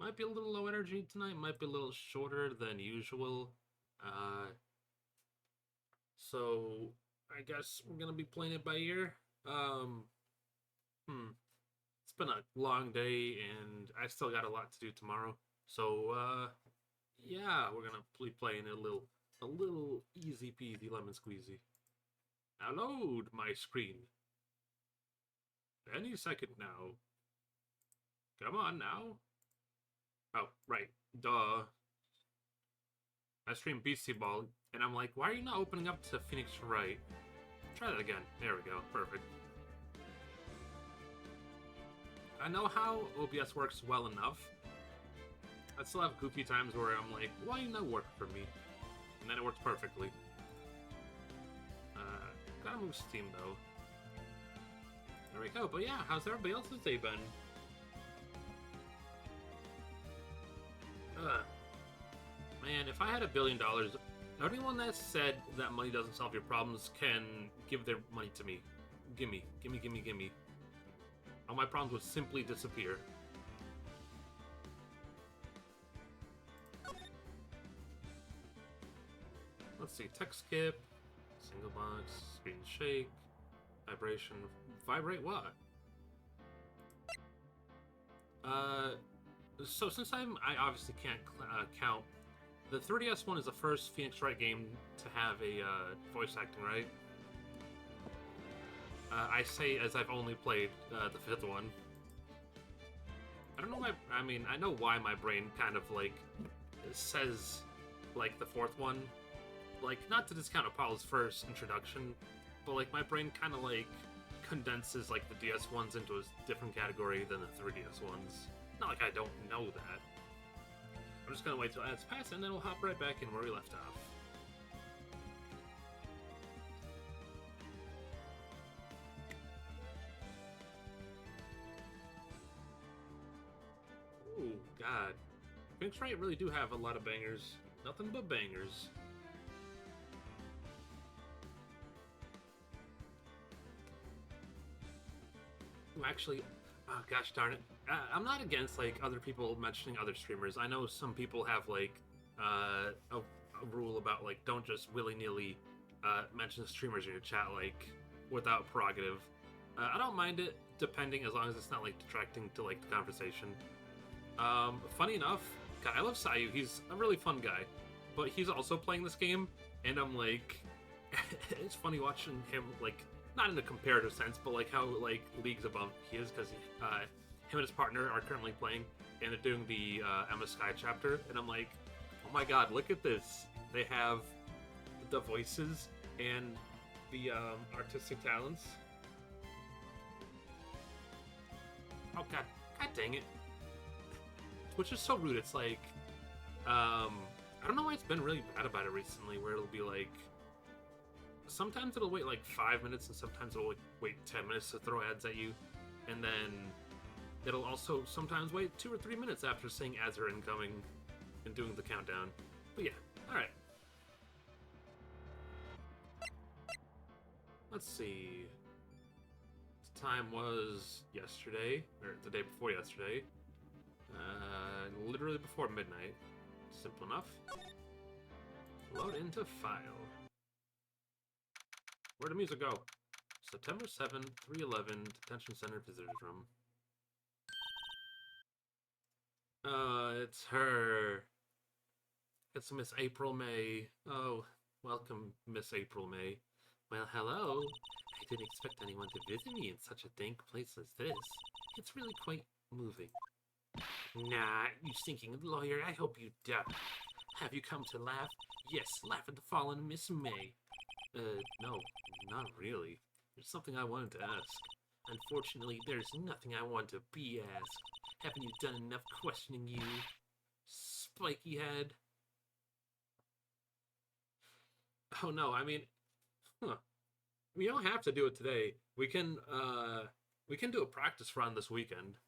Might be a little low energy tonight, might be a little shorter than usual. So I guess we're gonna be playing it by ear. Um, It's been a long day, and I still got a lot to do tomorrow. So yeah, we're gonna be playing a little easy peasy lemon squeezy. Now load my screen. Any second now. Come on now. Oh, right. Duh. I stream BC Ball, and I'm like, why are you not opening up to Phoenix Wright? Try that again. There we go. Perfect. I know how OBS works well enough. I still have goofy times where I'm like, why not work for me? And then it works perfectly. Gotta move Steam though. There we go. But yeah, how's everybody else's day been? Man, if I had $1 billion, anyone that said that money doesn't solve your problems can give their money to me. Gimme, gimme, gimme, gimme. All my problems would simply disappear. Let's see, text skip, single box, screen shake, vibration. Vibrate what? So since I obviously can't count, the 3DS one is the first Phoenix Wright game to have a voice acting, right? I say as I've only played the 5th one. I don't know why. I mean, I know why my brain kind of like says like the 4th one. Like, not to discount Apollo's first introduction, but like my brain kind of like condenses like the DS ones into a different category than the 3DS ones. Not like I don't know that. I'm just gonna wait till ads pass and then we'll hop right back in where we left off. Ooh, God. Phoenix Wright really do have a lot of bangers. Nothing but bangers. Actually, oh gosh darn it, I'm not against like other people mentioning other streamers. I know some people have like a rule about like don't just willy-nilly mention streamers in your chat like without prerogative. I don't mind it depending as long as it's not like detracting to like the conversation. Funny enough, God, I love Sayu. He's a really fun guy, but he's also playing this game, and I'm like, it's funny watching him like. Not in a comparative sense, but like how like leagues above he is, because him and his partner are currently playing, and they're doing the Emma Sky chapter, and I'm like, oh my god, look at this! They have the voices and the artistic talents. Oh god, god dang it! Which is so rude. It's like, I don't know why it's been really bad about it recently, where it'll be like. Sometimes it'll wait like 5 minutes, and sometimes it'll wait 10 minutes to throw ads at you, and then it'll also sometimes wait 2 or 3 minutes after saying ads are incoming and doing the countdown. But yeah, alright. Let's see. The time was yesterday, or the day before yesterday. Literally before midnight. Simple enough. Load into file. Where'd the music go? September 7, 311, Detention Center Visitors Room. It's her. It's Miss April May. Oh, welcome, Miss April May. Well, hello. I didn't expect anyone to visit me in such a dank place as this. It's really quite moving. Nah, you stinking lawyer, I hope you die. Have you come to laugh? Yes, laugh at the fallen Miss May. No, not really. There's something I wanted to ask. Unfortunately, there's nothing I want to be asked. Haven't you done enough questioning, you spiky head? Oh no, I mean, we don't have to do it today. We can do a practice run this weekend.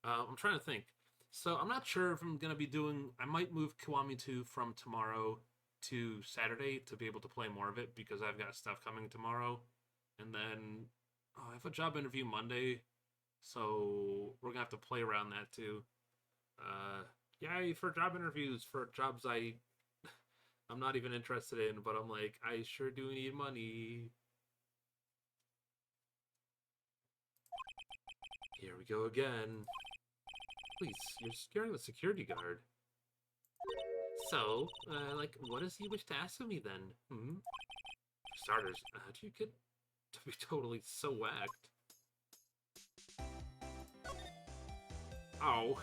I'm trying to think. So I'm not sure if I'm gonna be doing. I might move Kiwami 2 from tomorrow to Saturday to be able to play more of it because I've got stuff coming tomorrow, and then I have a job interview Monday, so we're gonna have to play around that too. Yay for job interviews for jobs I'm not even interested in, but I'm like, I sure do need money. Here we go again. Please, you're scaring the security guard. So, like, what does he wish to ask of me then? For starters, how do you get to be totally so whacked? Oh.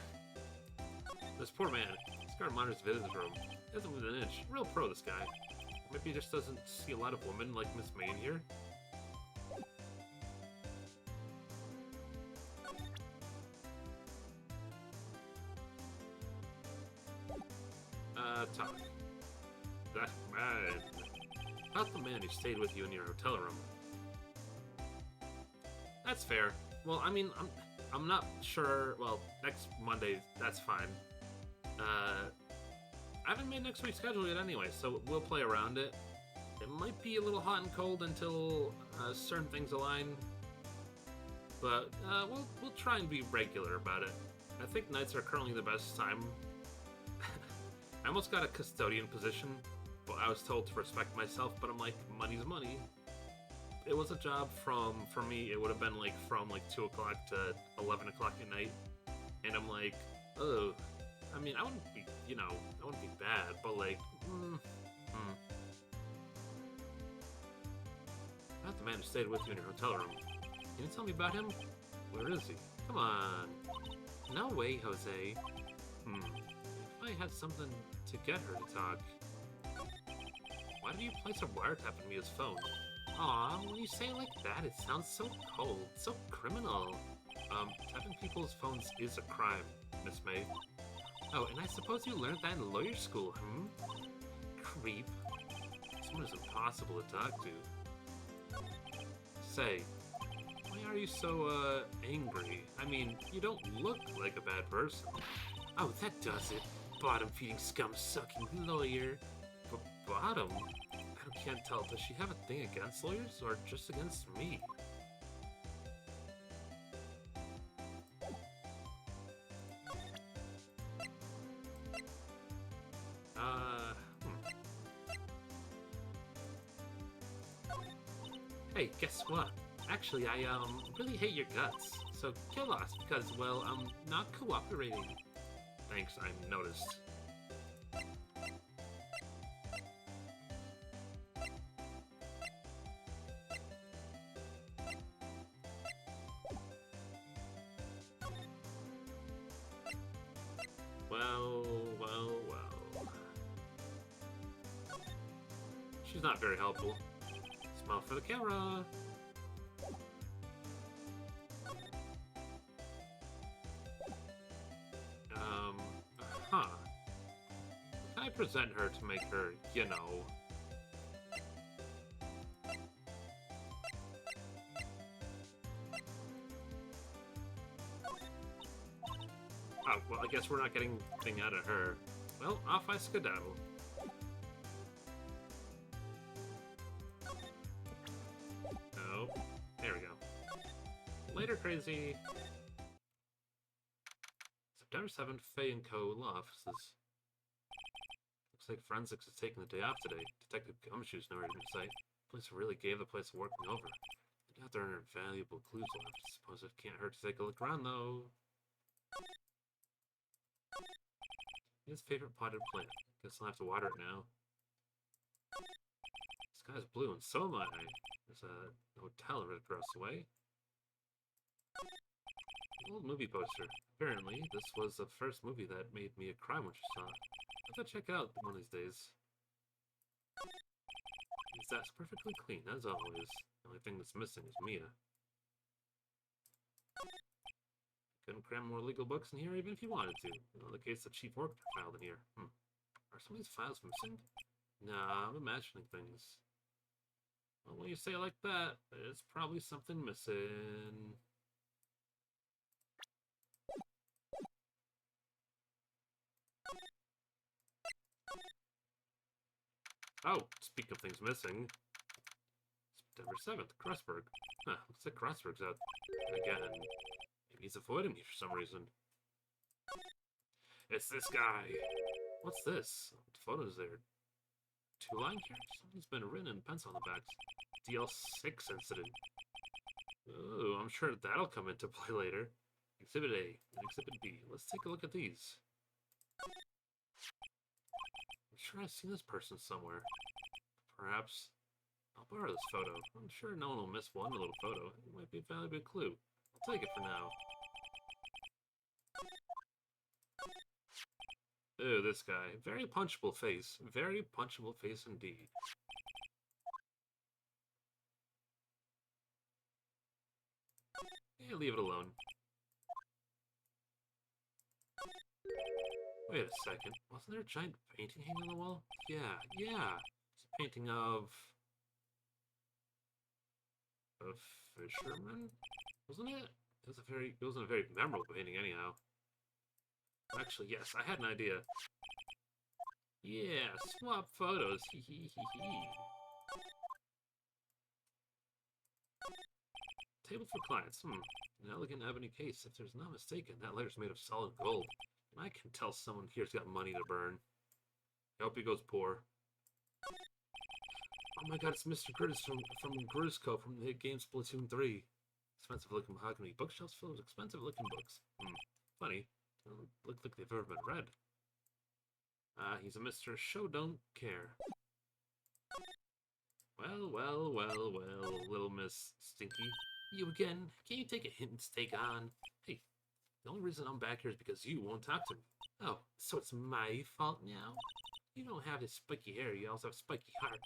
This poor man. This guard monitors visitors room. He hasn't moved an inch. Real pro, this guy. Maybe he just doesn't see a lot of women like Miss May here. talk. That man. About the man who stayed with you in your hotel room. That's fair. Well, I mean, I'm not sure. Well, next Monday, that's fine. I haven't made next week's schedule yet anyway, so we'll play around it. It might be a little hot and cold until certain things align, but we'll try and be regular about it. I think nights are currently the best time. I almost got a custodian position, but I was told to respect myself, but I'm like, money's money. It was a job for me, it would have been like from like 2 o'clock to 11 o'clock at night, and I'm like, oh, I mean, I wouldn't be, I wouldn't be bad, but like, Not the man who stayed with you in your hotel room. Can you tell me about him? Where is he? Come on. No way, Jose. If I had something to get her to talk. Why did you place a wiretap on Mia's phone? Aw, when you say it like that, it sounds so cold, so criminal. Tapping people's phones is a crime, Miss May. Oh, and I suppose you learned that in lawyer school, Creep. Someone is impossible to talk to. Say, why are you so, angry? I mean, you don't look like a bad person. Oh, that does it. Bottom-feeding, scum-sucking lawyer. Bottom? I can't tell. Does she have a thing against lawyers, or just against me? Hey, guess what? Actually, I, really hate your guts. So get lost, because, well, I'm not cooperating. Thanks, I noticed. Well. She's not very helpful. Smile for the camera. Can I present her to make her, Oh, well, I guess we're not getting anything out of her. Well, off I skedaddle. Oh, there we go. Later, crazy. September 7th, Faye & Co. Law Offices. Looks like forensics is taking the day off today. Detective Gumshoe's nowhere in sight. Police really gave the place a working over. I doubt there are valuable clues left. Suppose it can't hurt to take a look around, though. His favorite potted plant. Guess I'll have to water it now. The sky's blue, and so am I. There's a hotel right across the way. An old movie poster. Apparently, this was the first movie that made Mia cry when she saw it. I thought check it out one of these days. That's perfectly clean, as always. The only thing that's missing is Mia. Couldn't cram more legal books in here even if you wanted to. In the case the chief worked filed in here. Are some of these files missing? Nah, I'm imagining things. Well, when you say it like that, there's probably something missing. Oh, speak of things missing. September 7th, Crossberg. Huh, looks like Crossberg's out again. Maybe he's avoiding me for some reason. It's this guy. What's this? What photos there? 2-line here? Something's been written in pencil on the backs. DL6 incident. Ooh, I'm sure that'll come into play later. Exhibit A and Exhibit B. Let's take a look at these. I'm sure I've seen this person somewhere. Perhaps I'll borrow this photo. I'm sure no one will miss one little photo. It might be a valuable clue. I'll take it for now. Ooh, this guy. Very punchable face. Very punchable face indeed. Yeah, leave it alone. Wait a second. Wasn't there a giant painting hanging on the wall? Yeah, yeah. It's a painting of a fisherman, wasn't it? It wasn't a very memorable painting anyhow. Actually, yes, I had an idea. Yeah, swap photos. Hee hee hee hee. Table for clients. An elegant ebony case. If there's not mistaken, that letter's made of solid gold. And I can tell someone here's got money to burn. I hope he goes poor. Oh my god, it's Mr. Curtis from Grisco from the hit game Splatoon 3. Expensive looking mahogany bookshelves filled with expensive looking books. Funny. Don't look like they've ever been read. He's a Mr. Show Don't Care. Well, well, well, well, little Miss Stinky. You again? Can you take a hint and stay on? Hey, the only reason I'm back here is because you won't talk to me. Oh, so it's my fault now? You don't have this spiky hair, you also have spiky heart.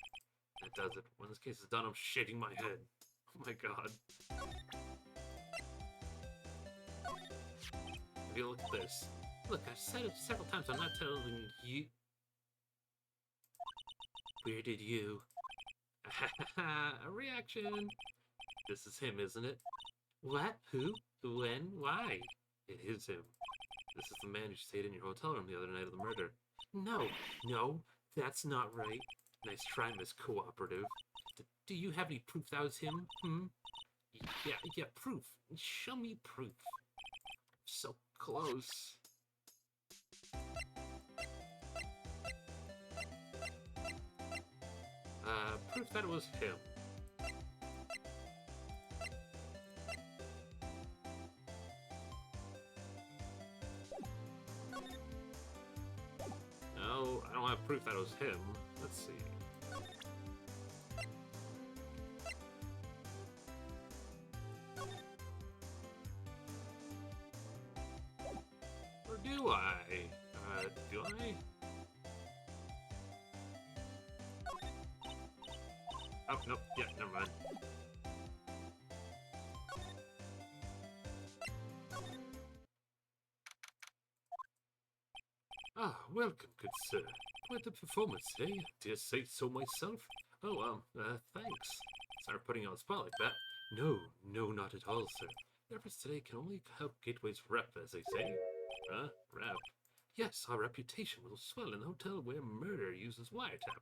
That does it. When this case is done, I'm shaking my head. Oh my god. Have you look at this? Look, I've said it several times, I'm not telling you. Where did you? A reaction. This is him, isn't it? What? Who? When? Why? It is him. This is the man who stayed in your hotel room the other night of the murder. No, that's not right. Nice try, Miss Cooperative. Do you have any proof that was him? Yeah, proof. Show me proof. So close. Proof that it was him. No, I don't have proof that it was him. Let's see. Or do I? Do I? Oh, nope. Yeah, never mind. Ah, welcome, good sir. Quite a performance, eh? Dare say so myself. Oh, thanks. Sorry for putting you on the spot like that. No, not at all, sir. The efforts today can only help Gateway's rep, as they say. Rep? Yes, our reputation will swell in the hotel where murder uses wiretap.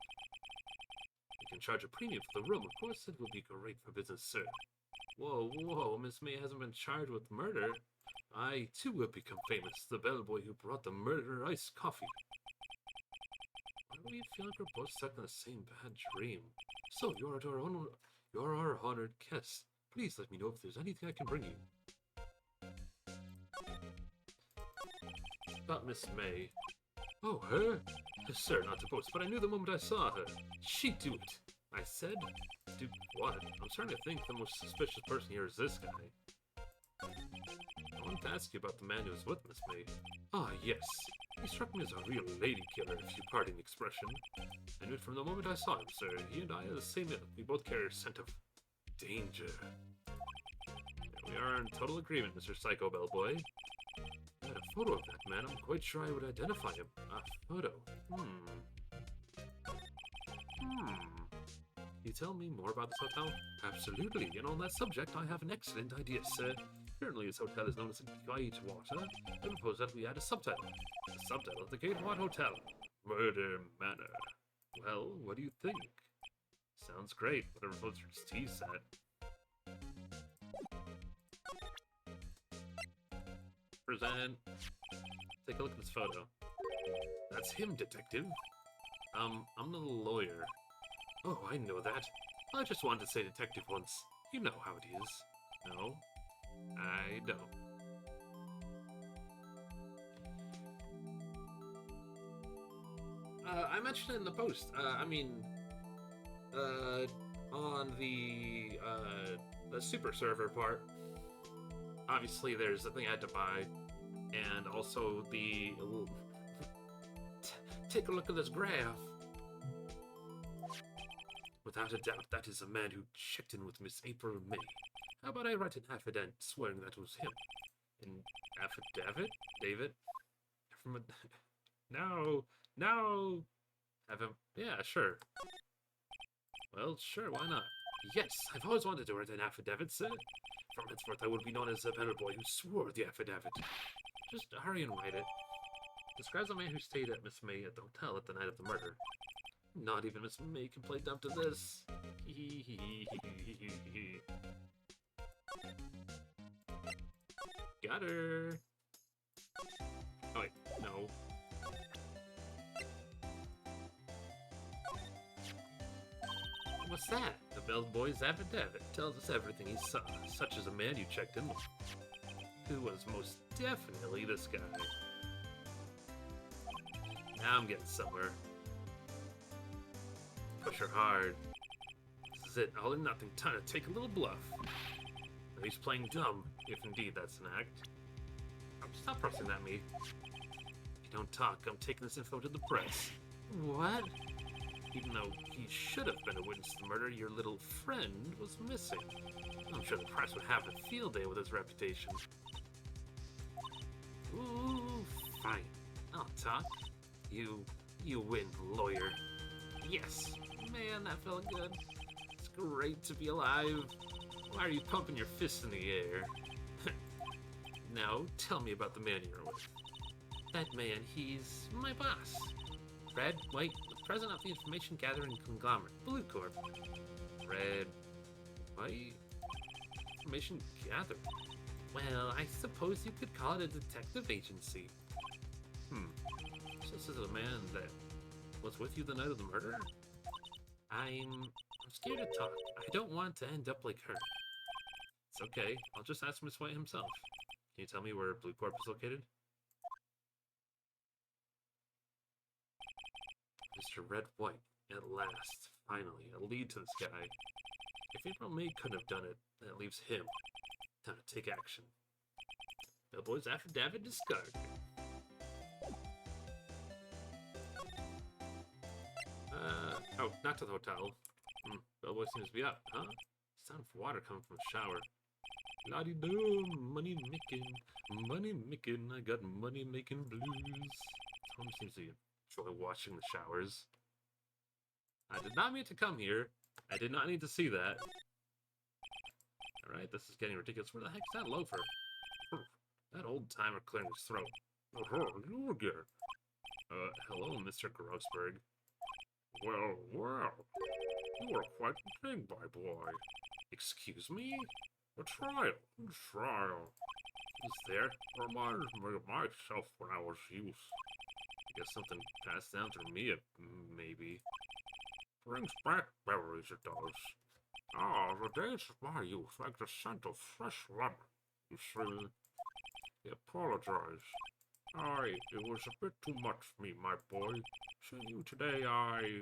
You can charge a premium for the room. Of course, it will be great for business, sir. Whoa, Miss May hasn't been charged with murder. I, too, will become famous. The bellboy who brought the murder iced coffee. Why do we feel like we're both stuck in the same bad dream? So, you're our honored guest. Please let me know if there's anything I can bring you. About Miss May. Oh, her? Sir, not to boast, but I knew the moment I saw her. She'd do it. I said? Do what? I'm starting to think the most suspicious person here is this guy. I wanted to ask you about the man who was with Miss May. Ah, yes. He struck me as a real lady killer, if you pardon the expression. I knew it from the moment I saw him, sir. He and I are the same ilk. We both carry a scent of danger. We are in total agreement, Mr. Psycho Bellboy. I had a photo of that man. I'm quite sure I would identify him. A photo. You tell me more about this hotel? Absolutely. And on that subject, I have an excellent idea, sir. Currently, this hotel is known as the Gatewater. I propose that we add a subtitle. The subtitle of the Gatewater Hotel. Murder Manor. Well, what do you think? Sounds great. Whatever Mr. T said. Present. Take a look at this photo. That's him, detective. I'm the lawyer. Oh, I know that. I just wanted to say detective once. You know how it is. No, I don't. I mentioned it in the post. On the super server part. Obviously, there's the thing I had to buy, and also the... Take a look at this graph. Without a doubt, that is a man who checked in with Miss April May. How about I write an affidavit swearing that was him? An affidavit? David? no, no. Have him? Yeah, sure. Well, sure, why not? Yes, I've always wanted to write an affidavit, sir. From henceforth, I would be known as the better boy who swore the affidavit. Just hurry and write it. Describes a man who stayed at Miss May at the hotel at the night of the murder. Not even Miss May can play dumb to this. Got her. Oh wait, no. What's that? The bellboy's affidavit tells us everything he saw, such as a man you checked in with, who was most definitely this guy. Now I'm getting somewhere. Push her hard. This is it, all or nothing. Time to take a little bluff. Now he's playing dumb, if indeed that's an act. Stop pressing at me. If you don't talk, I'm taking this info to the press. What? Even though he should have been a witness to the murder, your little friend was missing. I'm sure the press would have a field day with his reputation. Ooh, fine. I'll talk. You win, lawyer. Yes. Man, that felt good. It's great to be alive. Why are you pumping your fists in the air? Now, tell me about the man you're with. That man, he's my boss. Red, White, the president of the information gathering conglomerate, Blue Corp. Red, White, information gathering. Well, I suppose you could call it a detective agency. So this is a man that was with you the night of the murder? I'm scared to talk. I don't want to end up like her. It's okay. I'll just ask Miss White himself. Can you tell me where Blue Corp is located? Mr. Red White, at last, finally, a lead to this guy. If April May couldn't have done it, then it leaves him. Time to take action. Bellboy's affidavit discarded. Oh, not to the hotel. Bellboy seems to be up, huh? Sound of water coming from the shower. La-di-dum, money making, I got money making blues. Tom seems to enjoy watching the showers. I did not mean to come here. I did not need to see that. Alright, this is getting ridiculous. Where the heck's that loafer? That old timer clearing his throat. You again. Hello, Mr. Grossberg. Well, you are quite the thing, my boy. Excuse me? A trial. He's there. Reminds me of myself when I was youth. I guess something passed down through me, maybe. Brings back memories, it does. Ah, the days of my youth, like the scent of fresh lemon. You see, I apologize. It was a bit too much for me, my boy. Seeing you today, I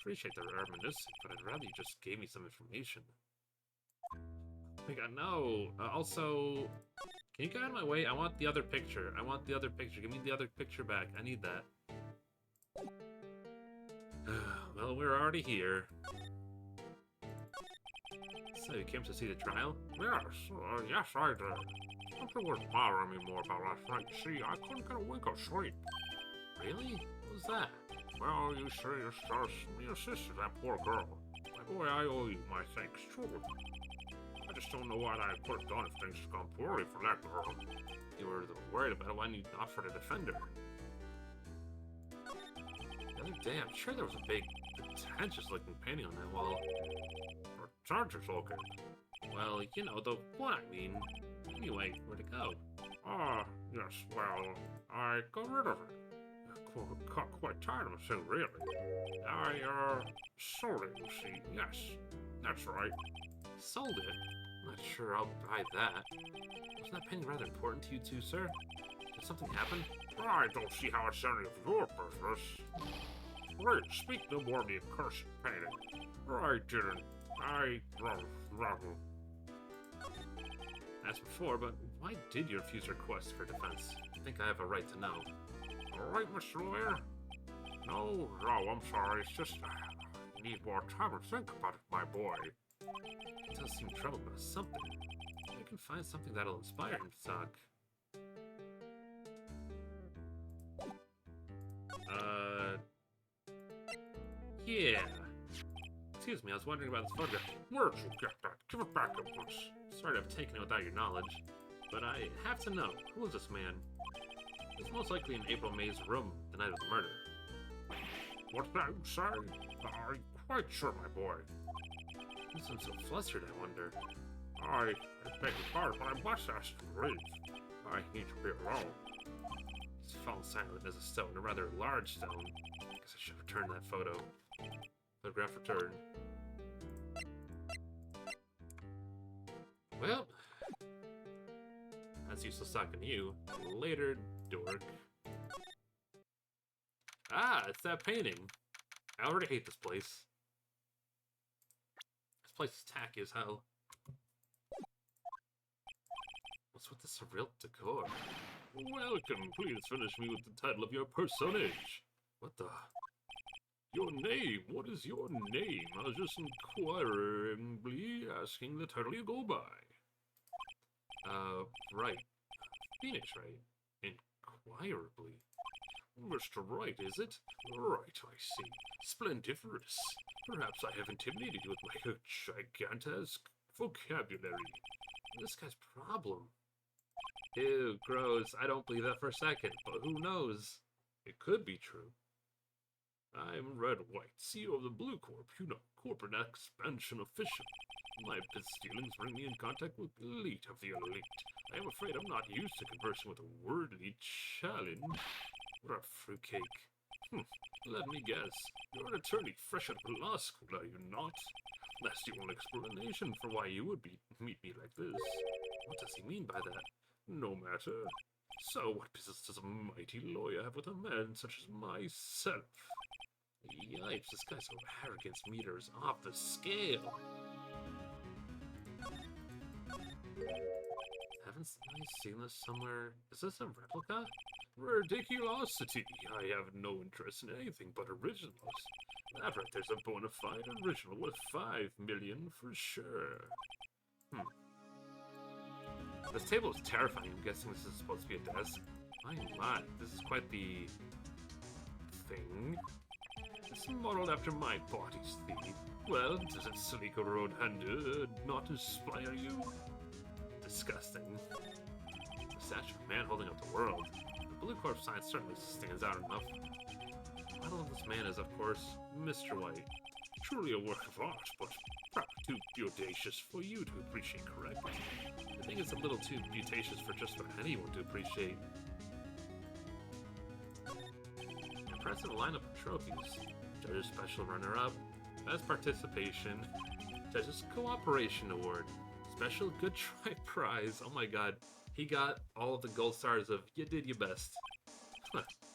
appreciate the reminiscence, but I'd rather you just gave me some information. No. Also, can you get out of my way? I want the other picture. Give me the other picture back. I need that. Well, we're already here. So you came to see the trial? Yes, I did. Something was bothering me more about last night. See, I couldn't get a wink of sleep. Really? What was that? Well, you see, it's just your sister, that poor girl. Boy, I owe you my thanks, too. I just don't know what I could have done if things had gone poorly for that girl. You were worried about it when you offered to defend her. The other day, I'm sure there was a big, pretentious-looking painting on that wall. Pretentious-looking? Well, you know, the one I mean. Anyway, where'd it go? Yes, well, I got rid of it. Quite tired of it, really. I, sold it, you see. Yes, that's right. Sold it? I'm not sure I'll buy that. Wasn't that painting rather important to you two, sir? Did something happen? I don't see how it's any of your business. Wait, speak no more of the accursed painting. I didn't. As before, but why did you refuse request for defense? I think I have a right to know. All right, Mr. Lawyer? No, I'm sorry. It's just, I need more time to think about it, my boy. He does seem troubled by something. I can find something that'll inspire him to talk. Yeah. Excuse me, I was wondering about this photograph. Where'd you get that? Give it back at once. Sorry to have taken it without your knowledge, but I have to know, who is this man? It's most likely in April May's room the night of the murder. What's that you say? I'm quite sure, my boy. You seem so flustered, I wonder. I beg your pardon, but I must ask you to leave. I need to be alone. He's fallen silent as a stone, a rather large stone. Guess I should return that photo. Photograph returned. Well, that's useless talking to you. Later, dork. Ah, it's that painting. I already hate this place. This place is tacky as hell. What's with the surreal decor? Welcome, please finish me with the title of your personage. What the? Your name, what is your name? I was just inquiringly asking the title you go by. Right. Phoenix, right? Inquirably. Mr. Wright, is it? Right, I see. Splendiferous. Perhaps I have intimidated you with my gigantesque vocabulary. This guy's problem. Ew, gross. I don't believe that for a second, but who knows? It could be true. I'm Red White, CEO of the Blue Corp, corporate expansion official. My business dealings bring me in contact with elite of the elite. I am afraid I'm not used to conversing with a worthy challenge. What a fruitcake. Let me guess. You're an attorney fresh out of law school, are you not? Last you want explanation for why you would meet me like this. What does he mean by that? No matter. So what business does a mighty lawyer have with a man such as myself? Yipes, this guy's arrogance meter is off the scale. Haven't I seen this somewhere? Is this a replica? Ridiculosity! I have no interest in anything but originals. That right there's a bona fide original worth 5 million for sure. This table is terrifying. I'm guessing this is supposed to be a desk. My, this is quite the thing. It's modeled after my body's theme. Well, does a sleek road handle not inspire you? Disgusting. The statue of man holding up the world. The Blue Corp sign certainly stands out enough. The model of this man is, of course, Mr. White. Truly a work of art, but probably too audacious for you to appreciate correctly. I think it's a little too beautacious for just about anyone to appreciate. Impressive lineup of trophies. Judge's Special Runner-Up, Best Participation, Judge's Cooperation Award, Special Good Try Prize. Oh my god, he got all of the gold stars of You Did Your Best.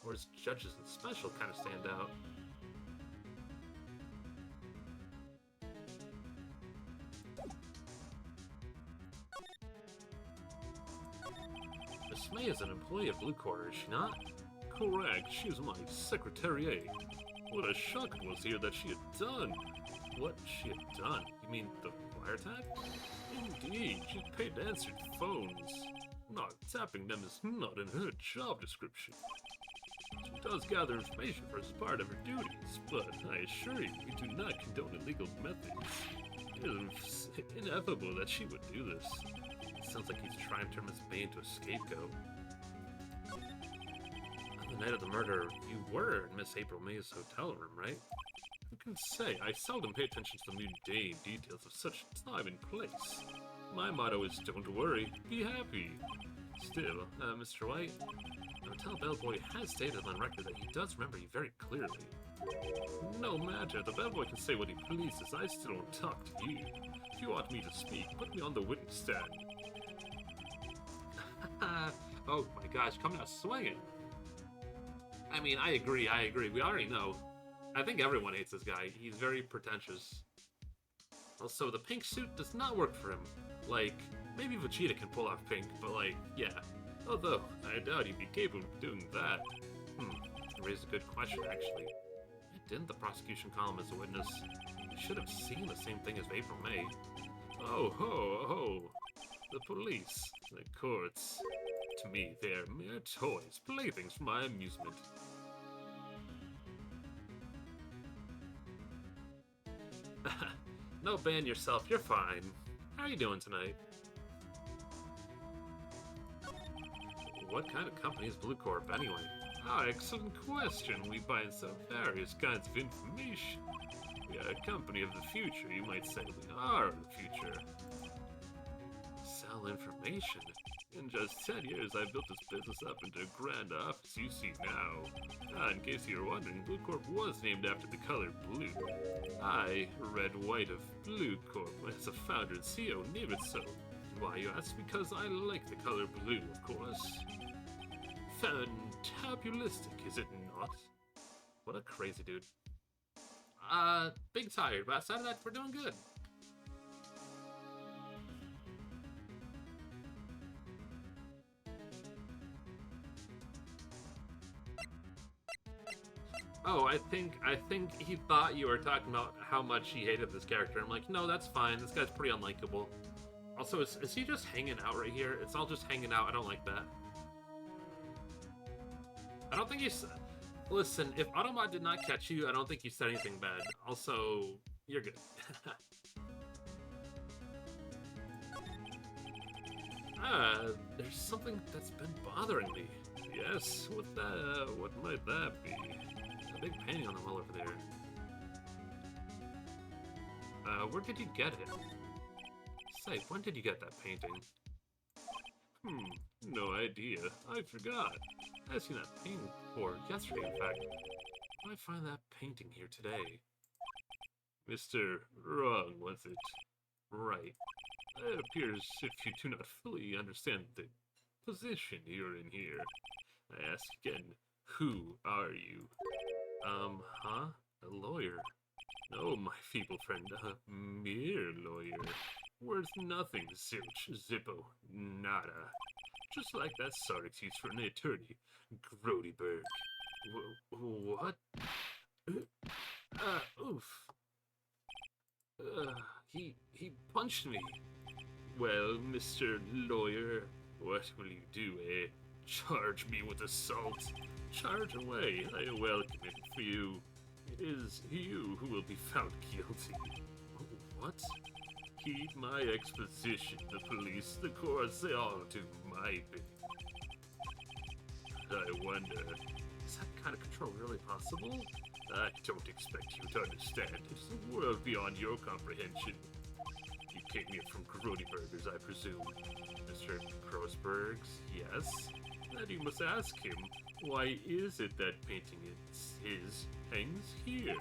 Whereas Judges and Special kind of stand out. Miss May is an employee of Blue Corp, is she not? Correct, she is my secretariat. What a shock it was to hear that she had done. What she had done? You mean the wiretap? Indeed, she paid to answer phones. Not tapping them is not in her job description. She does gather information for as part of her duties, but I assure you, we do not condone illegal methods. It is inevitable that she would do this. It sounds like he's trying to turn Miss May into a scapegoat. On the night of the murder, you were in Miss April May's hotel room, right? Who can say? I seldom pay attention to the mundane details of such time and place. My motto is don't worry, be happy. Still, Mr. White, the hotel bellboy has stated on record that he does remember you very clearly. No matter, the bellboy can say what he pleases, I still don't talk to you. If you want me to speak, put me on the witness stand. Oh my gosh, coming out swinging. I mean, I agree. We already know. I think everyone hates this guy. He's very pretentious. Also, the pink suit does not work for him. Like, maybe Vegeta can pull off pink, but like, yeah. Although, I doubt he'd be capable of doing that. You raised a good question, actually. Didn't the prosecution call him as a witness? You should have seen the same thing as April May. Oh ho ho! The police, the courts. To me, they're mere toys, playthings for my amusement. No, ban yourself. You're fine. How are you doing tonight? What kind of company is Blue Corp, anyway? Ah, excellent question. We buy and sell various kinds of information. We are a company of the future. You might say we are the future. Sell information? In just 10 years, I built this business up into a grand office you see now. Ah, in case you were wondering, Blue Corp was named after the color blue. I, Red White of Blue Corp, as a founder and CEO, name it so. Why, you ask? Because I like the color blue, of course. Fantabulistic, is it not? What a crazy dude. Big tired, but outside of that, we're doing good. Oh, I think he thought you were talking about how much he hated this character. I'm like, no, that's fine. This guy's pretty unlikable. Also, is he just hanging out right here? It's all just hanging out. I don't like that. I don't think he's... Listen, if Autobot did not catch you, I don't think you said anything bad. Also, you're good. There's something that's been bothering me. Yes, what might that be? A big painting on the wall over there. Where did you get it? Say, when did you get that painting? No idea. I forgot. I seen that painting before, yesterday in fact. I find that painting here today. Mr. Wrong, was it? Right. It appears if you do not fully understand the position you're in here. I ask again, who are you? Huh? A lawyer? No, my feeble friend, a mere lawyer. Worth nothing, zilch, zippo, nada. Just like that Sarx used for an attorney, Grodyberg. What? Oof. He punched me. Well, Mr. Lawyer, what will you do, eh? Charge me with assault? Charge away, I welcome it for you. It is you who will be found guilty. What? Heed my exposition, the police, the courts, they all do my bidding. I wonder, is that kind of control really possible? I don't expect you to understand. It's a world beyond your comprehension. You came here from Grodybergers, I presume. Mr. Grossberg's, yes? Then you must ask him, why is it that painting his hangs here?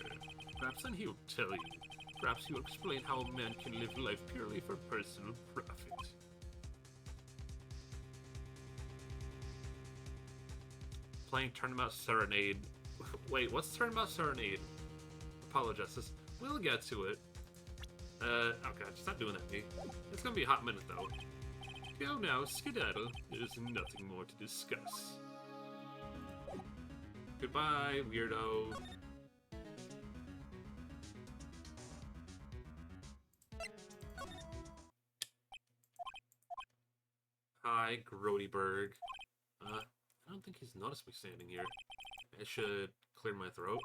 Perhaps then he'll tell you. Perhaps he'll explain how a man can live life purely for personal profit. Playing Turnabout Serenade. Wait, what's Turnabout Serenade? Apologize. We'll get to it. Oh god, stop doing that to me. It's gonna be a hot minute though. Go now, skedaddle. There's nothing more to discuss. Goodbye, weirdo. Hi, Grodyberg. I don't think he's noticed me standing here. I should clear my throat.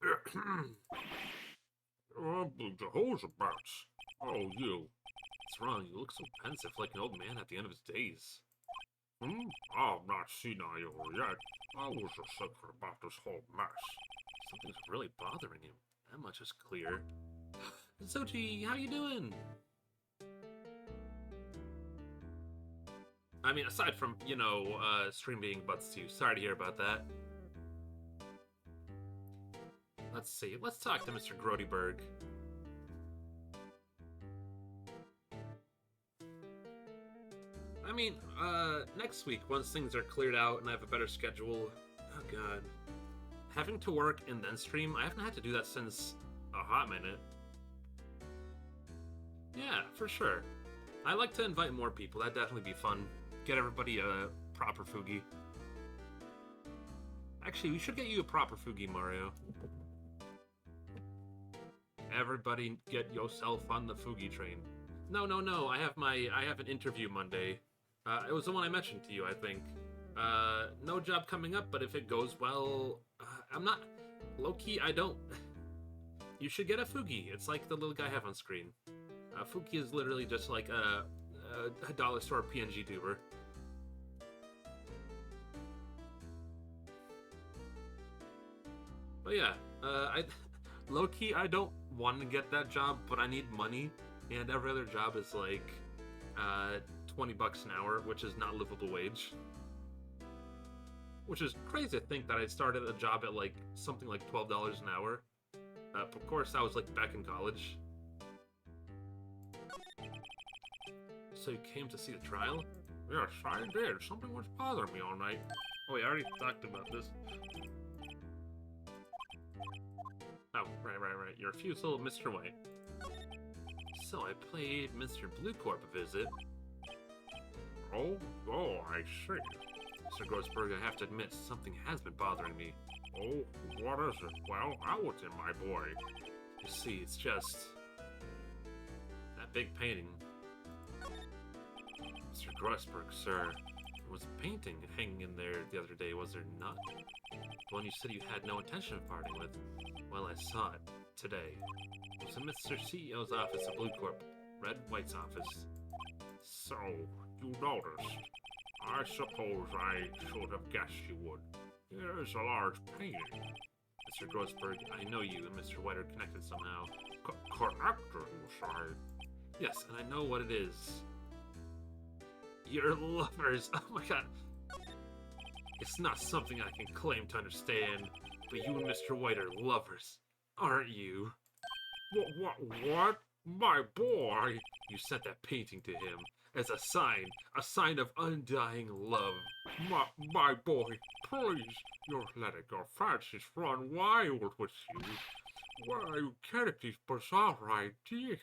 The hose about. Oh, you. What's wrong? You look so pensive, like an old man at the end of his days. I'm not senile yet. I was just thinking about this whole mess. Something's really bothering him. That much is clear. Sochi, how you doing? I mean, aside from, you know, stream being butts to you. Sorry to hear about that. Let's see. Let's talk to Mr. Grodyberg. I mean, next week, once things are cleared out and I have a better schedule... Oh, God. Having to work and then stream, I haven't had to do that since a hot minute. Yeah, for sure. I like to invite more people. That'd definitely be fun. Get everybody a proper Fugi. Actually, we should get you a proper Fugi, Mario. Everybody get yourself on the Fugi train. No. I have an interview Monday. It was the one I mentioned to you, I think. No job coming up, but if it goes well, I'm not... Low-key, I don't... You should get a Fuki. It's like the little guy I have on screen. Fuki is literally just like a dollar store PNG tuber. But yeah, low key I don't want to get that job, but I need money, and every other job is like $20 an hour, which is not livable wage. Which is crazy to think that I started a job at like something like $12 an hour. Of course, that was like back in college. So you came to see the trial? Yes, I did. Something was bothering me all night. Oh, we already talked about this. Oh, right. You're a futile Mr. White. So I played Mr. Blue Corp a visit. Oh, I see. Mr. Grossberg, I have to admit, something has been bothering me. Oh, what is it? Well, out with it, my boy. You see, it's just... that big painting. Mr. Grossberg, sir, there was a painting hanging in there the other day, was there not? The one you said you had no intention of parting with. Well, I saw it today. It was in Mr. CEO's office at Blue Corp, Red White's office. So, you noticed. I suppose I should have guessed you would. Here is a large painting. Mr. Grossberg, I know you and Mr. White are connected somehow. Connected, you say? Yes, and I know what it is. You're lovers. Oh my god. It's not something I can claim to understand, but you and Mr. White are lovers, aren't you? What? My boy! You sent that painting to him as a sign of undying love. My boy, please, you're letting your fancies run wild with you. Where are you getting these bizarre ideas?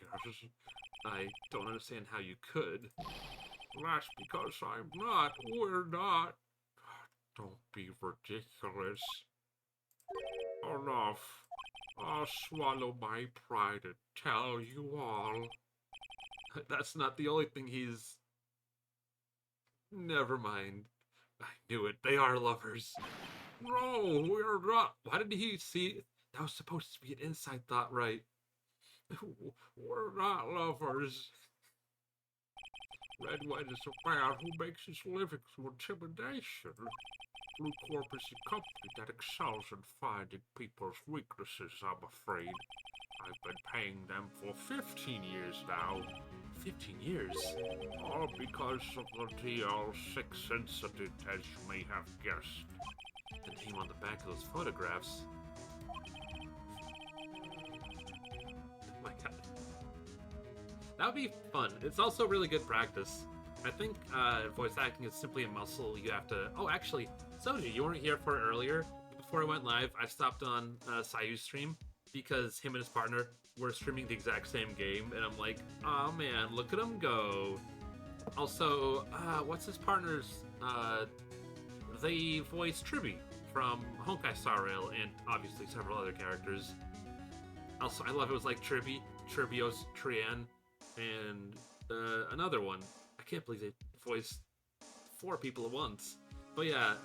I don't understand how you could. That's because we're not. Don't be ridiculous. Enough. I'll swallow my pride and tell you all. That's not the only thing he's... Never mind. I knew it. They are lovers. No, we're not. Why did he see... That was supposed to be an inside thought, right? We're not lovers. Red White is a man who makes his living through intimidation. Blue Corp is a company that excels in finding people's weaknesses, I'm afraid. I've been paying them for 15 years now. 15 years? All because of the DL6 incident, as you may have guessed. The name on the back of those photographs. Oh my god. That would be fun. It's also really good practice. I think voice acting is simply a muscle you have to... Oh, actually, Soji, you weren't here for it earlier. Before I went live, I stopped on Sayu's stream because him and his partner were streaming the exact same game, and I'm like, oh man, look at him go. Also, what's his partner's... they voiced Tribi from Honkai Star Rail, and obviously several other characters. Also, I love it was like Tribi, Tribios, Trian, and another one. I can't believe they voiced 4 people at once. But yeah,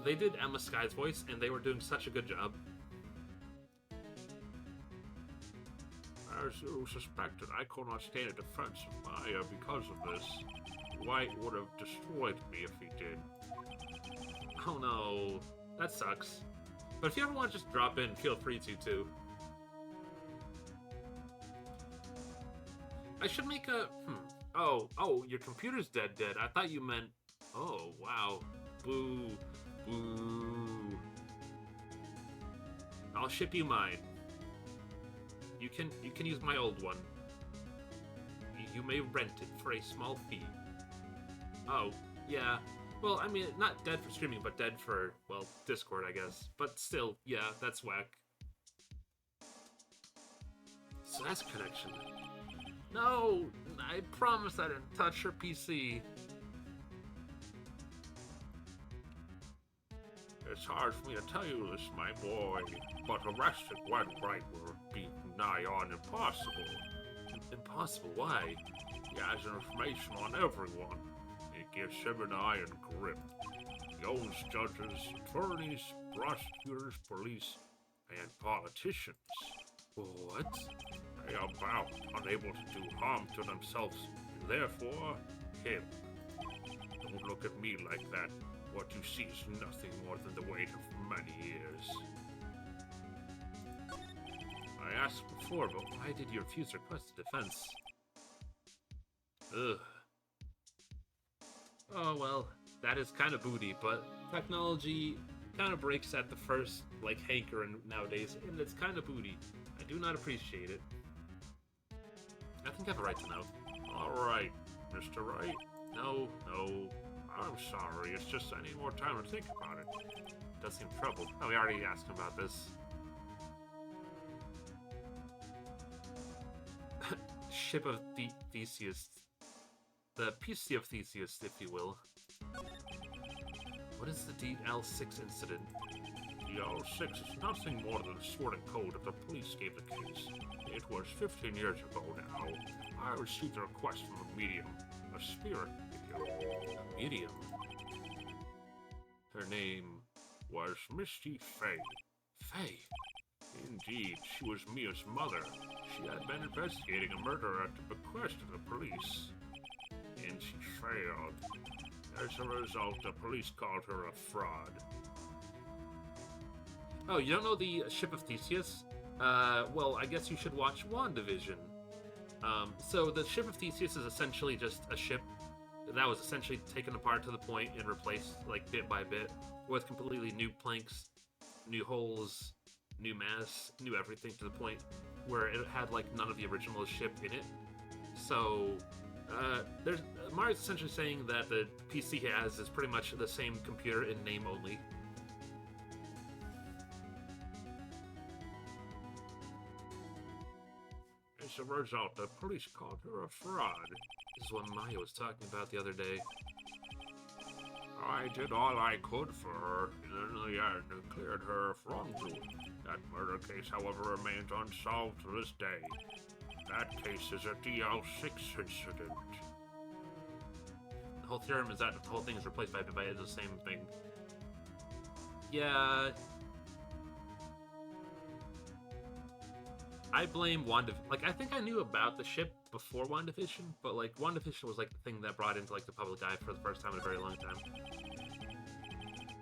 they did Emma Sky's voice, and they were doing such a good job. As you suspected, I could not stand a defense of Maya because of this. White would have destroyed me if he did. Oh no, that sucks. But if you ever want to just drop in, feel free to too. I should make a... Oh, your computer's dead. I thought you meant... Oh, wow. Boo. Boo. I'll ship you mine. You can use my old one. You may rent it for a small fee. Oh, yeah. Well, I mean, not dead for streaming, but dead for, well, Discord, I guess. But still, yeah, that's whack. So that's a connection. No! I promise I didn't touch her PC. It's hard for me to tell you this, my boy, but arresting Red White will be nigh on impossible. Impossible? Why? He has information on everyone. It gives him an iron grip. He owns judges, attorneys, prosecutors, police, and politicians. What? They are bound, unable to do harm to themselves, and therefore him. Don't look at me like that. What you see is nothing more than the weight of many years. I asked before, but why did you refuse to request a defense? Ugh. Oh well, that is kind of booty, but technology kind of breaks at the first, like, hankering nowadays, and it's kind of booty. I do not appreciate it. I think I have a right to know. All right, Mr. Wright. No, I'm sorry. It's just I need more time to think about it. does seem troubled. Oh, we already asked him about this. Ship of Theseus. The PC of Theseus, if you will. What is the DL6 incident? The L6 is nothing more than the sort of code that the police gave the case. It was 15 years ago now. I received a request from a medium, a spirit medium. A medium? Her name Was Misty Fay. Faye. Indeed, she was Mia's mother. She had been investigating a murder at the bequest of the police, and she failed. As a result, the police called her a fraud. Oh, you don't know the Ship of Theseus? Well, I guess you should watch WandaVision. So the Ship of Theseus is essentially just a ship that was essentially taken apart to the point and replaced, like, bit by bit, with completely new planks, new holes, new mass, new everything, to the point where it had, like, none of the original ship in it. So, Mario's essentially saying that the PC he has is pretty much the same computer in name only. As a result, the police called her a fraud. This is what Maya was talking about the other day. I did all I could for her, and in the end, cleared her of wrongdoing. That murder case, however, remains unsolved to this day. That case is a DL6 incident. The whole theorem is that the whole thing is replaced by the same thing. Yeah. I blame WandaVision. Like, I think I knew about the ship before WandaVision, but, like, WandaVision was, like, the thing that brought into, like, the public eye for the first time in a very long time.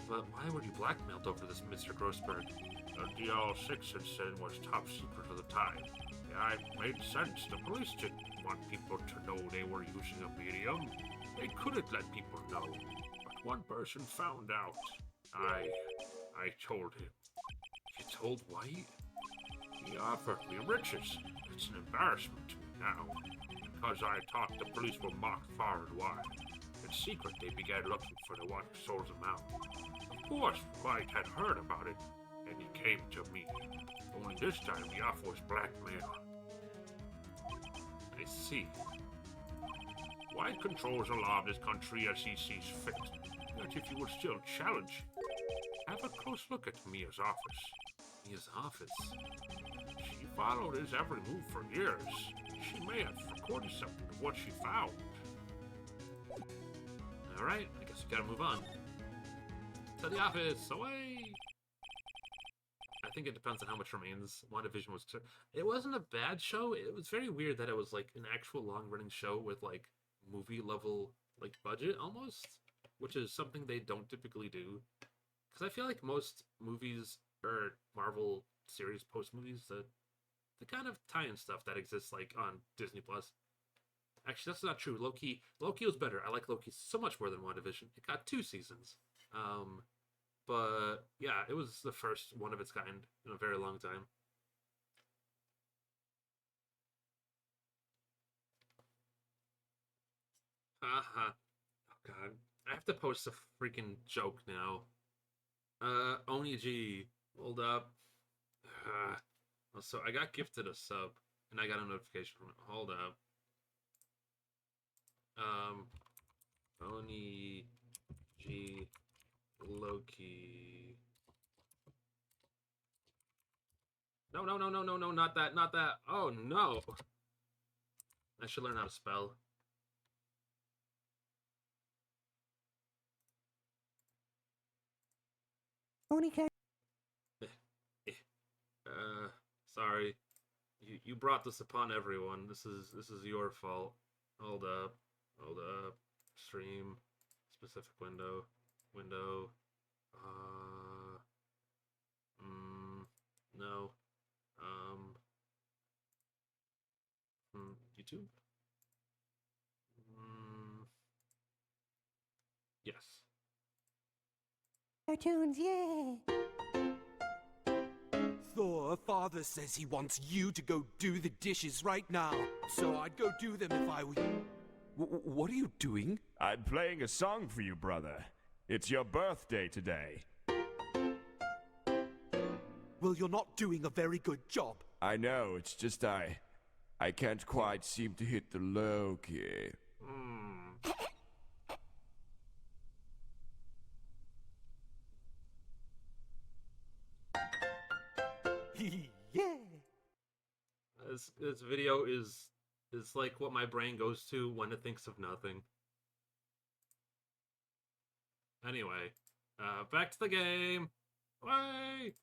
But why were you blackmailed over this, Mr. Grossberg? The DL6 incident was top secret at the time. Yeah, it made sense. The police didn't want people to know they were using a medium. They couldn't let people know. But one person found out. I told him. You told White? He offered me riches. It's an embarrassment to me now. Because I talked, the police were mocked far and wide. In secret, they began looking for the one who sold them out. Of course, White had heard about it, and he came to me. Only this time, the offer was blackmail. I see. White controls the law of this country as he sees fit. Yet if you would still challenge, have a close look at Mia's office. His office. She followed his every move for years. She may have recorded something of what she found. Alright, I guess we gotta move on. To the office, away! I think it depends on how much remains. WandaVision was... It wasn't a bad show. It was very weird that it was, like, an actual long-running show with, like, movie-level, like, budget, almost. Which is something they don't typically do. Because I feel like most movies, or Marvel series post-movies, the kind of tie-in stuff that exists, like, on Disney+. Actually, that's not true. Loki was better. I like Loki so much more than WandaVision. It got 2 seasons. But yeah, it was the first one of its kind in a very long time. Haha. Oh god. I have to post a freaking joke now. Oniji, hold up. So I got gifted a sub, and I got a notification from it. Hold up. Oni G Loki. No, not that, not that. Oh no. I should learn how to spell. Oni K. Sorry. You brought this upon everyone. This is your fault. Hold up. Hold up. Stream. Specific window. Window. No. YouTube? Yes. Cartoons, yeah! Thor, father says he wants you to go do the dishes right now. So I'd go do them if I were you. What are you doing? I'm playing a song for you, brother. It's your birthday today. Well, you're not doing a very good job. I know, it's just I can't quite seem to hit the low key. Yeah! This video is like what my brain goes to when it thinks of nothing. Anyway, back to the game. Way.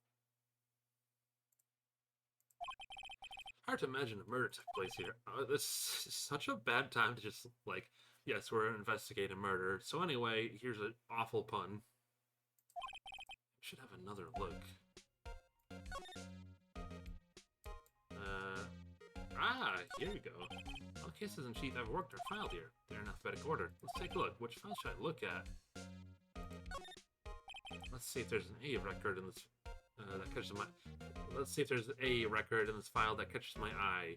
Hard to imagine a murder took place here. This is such a bad time to just, like, yes, we're investigating murder. So anyway, here's an awful pun. Should have another look. Here we go. All cases in chief I've worked are filed here. They're in alphabetical order. Let's take a look. Which file should I look at? Let's see if there's an A record in this that catches my. Let's see if there's a record in this file that catches my eye.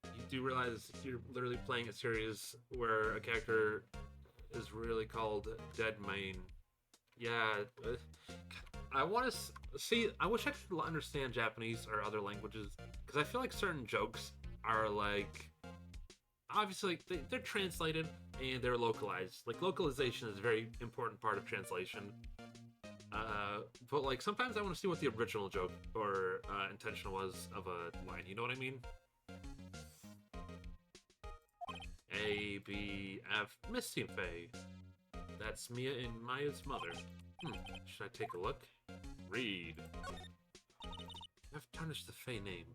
You do realize you're literally playing a series where a character is really called Dead Main. Yeah. I want to see. I wish I could understand Japanese or other languages, because I feel like certain jokes are like, obviously they're translated and they're localized. Like, localization is a very important part of translation. But like sometimes I want to see what the original joke or intention was of a line. You know what I mean? A, B, F. Missing Faye. That's Mia and Maya's mother. Should I take a look? Read. I've tarnished the Faye name,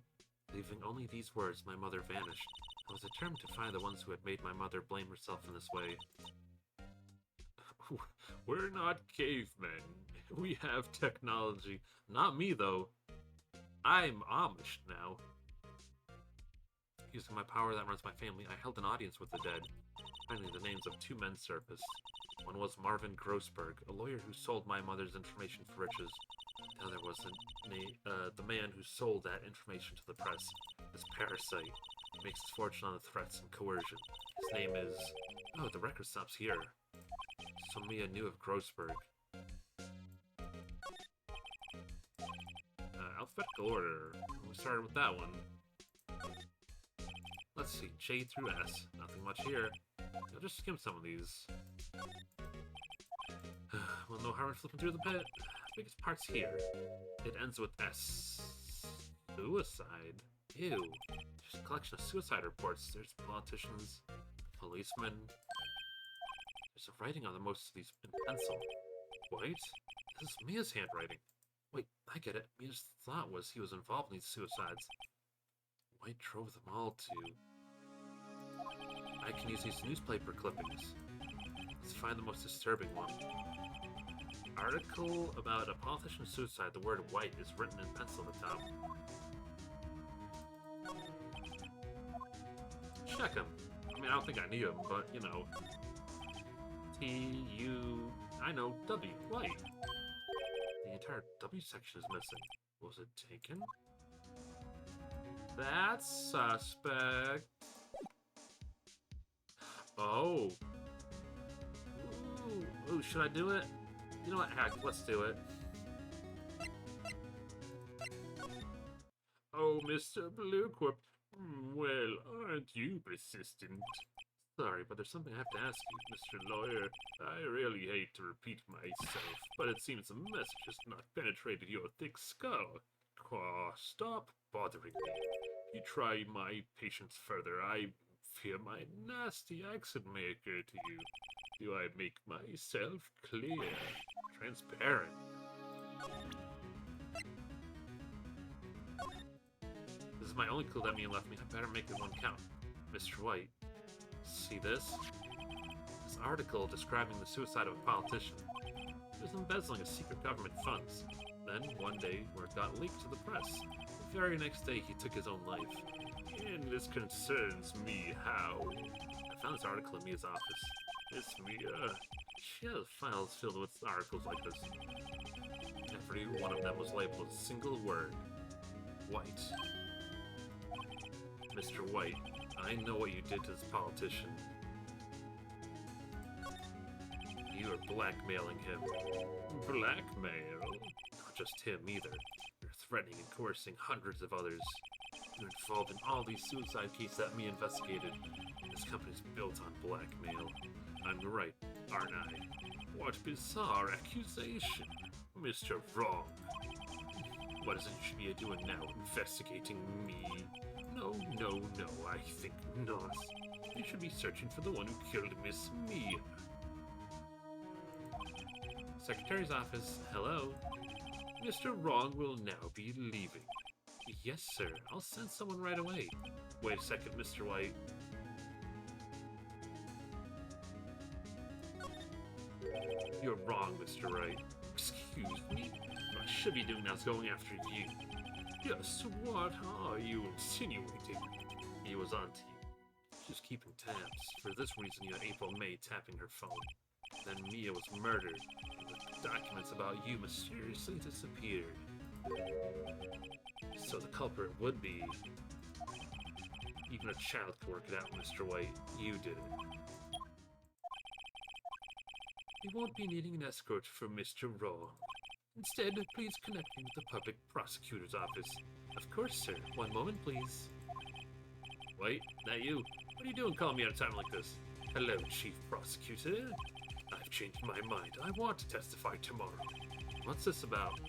leaving only these words: my mother vanished. I was determined to find the ones who had made my mother blame herself in this way. We're not cavemen. We have technology. Not me, though. I'm Amish now. Using my power that runs my family, I held an audience with the dead. Finally, the names of two men surfaced. One was Marvin Grossberg, a lawyer who sold my mother's information for riches. The other was the man who sold that information to the press. This parasite makes his fortune on the threats and coercion. His name is... Oh, the record stops here. So Mia knew of Grossberg. Alphabetical order. We started with that one. Let's see, J through S. Nothing much here. I'll just skim some of these. Well, no harm in flipping through the bit. Biggest part's here. It ends with S. Suicide. Ew. Just a collection of suicide reports. There's politicians, policemen. There's a writing on the most of these in pencil. Wait, this is Mia's handwriting. Wait, I get it. Mia's thought was he was involved in these suicides. White drove them all to... I can use these newspaper clippings. Let's find the most disturbing one. Article about a politician's suicide. The word white is written in pencil at the top. Check him. I mean, I don't think I need him, but, you know. T-U... I know, W. White. The entire W section is missing. Was it taken? That's suspect. Oh. Ooh, should I do it? You know what, heck, let's do it. Oh, Mr. Bluequip. Well, aren't you persistent? Sorry, but there's something I have to ask you, Mr. Lawyer. I really hate to repeat myself, but it seems the message has not penetrated your thick skull. Aw, stop bothering me. If you try my patience further, I fear my nasty accent may occur to you. Do I make myself clear? Transparent? my only clue that Mia left me. I better make it one count. Mr. White, see this? This article describing the suicide of a politician. He was embezzling a secret government funds. Then, one day, word got leaked to the press. The very next day, he took his own life. And this concerns me how? I found this article in Mia's office. Miss Mia, she has files filled with articles like this. Every one of them was labeled with a single word. White. Mr. White, I know what you did to this politician. You are blackmailing him. Blackmail? Not just him either. You're threatening and coercing hundreds of others. You're involved in all these suicide cases that me investigated. This company's built on blackmail. I'm right, aren't I? What bizarre accusation, Mr. Wrong. What is it you should be doing now, investigating me? No, I think not. You should be searching for the one who killed Miss Mia. Secretary's office, hello? Mr. Wrong will now be leaving. Yes, sir. I'll send someone right away. Wait a second, Mr. White. You're wrong, Mr. Wright. Excuse me? What I should be doing now is going after you. Yes, what are you insinuating? He was on to you. Just keeping tabs. For this reason, you had April May tapping her phone. Then Mia was murdered, and the documents about you mysteriously disappeared. So the culprit would be... Even a child could work it out, Mr. White. You did it. You won't be needing an escort from Mr. Raw. Instead, please connect me with the public prosecutor's office. Of course, sir. One moment, please. Wait, that you? What are you doing calling me at a time like this? Hello, Chief Prosecutor. I've changed my mind. I want to testify tomorrow. What's this about?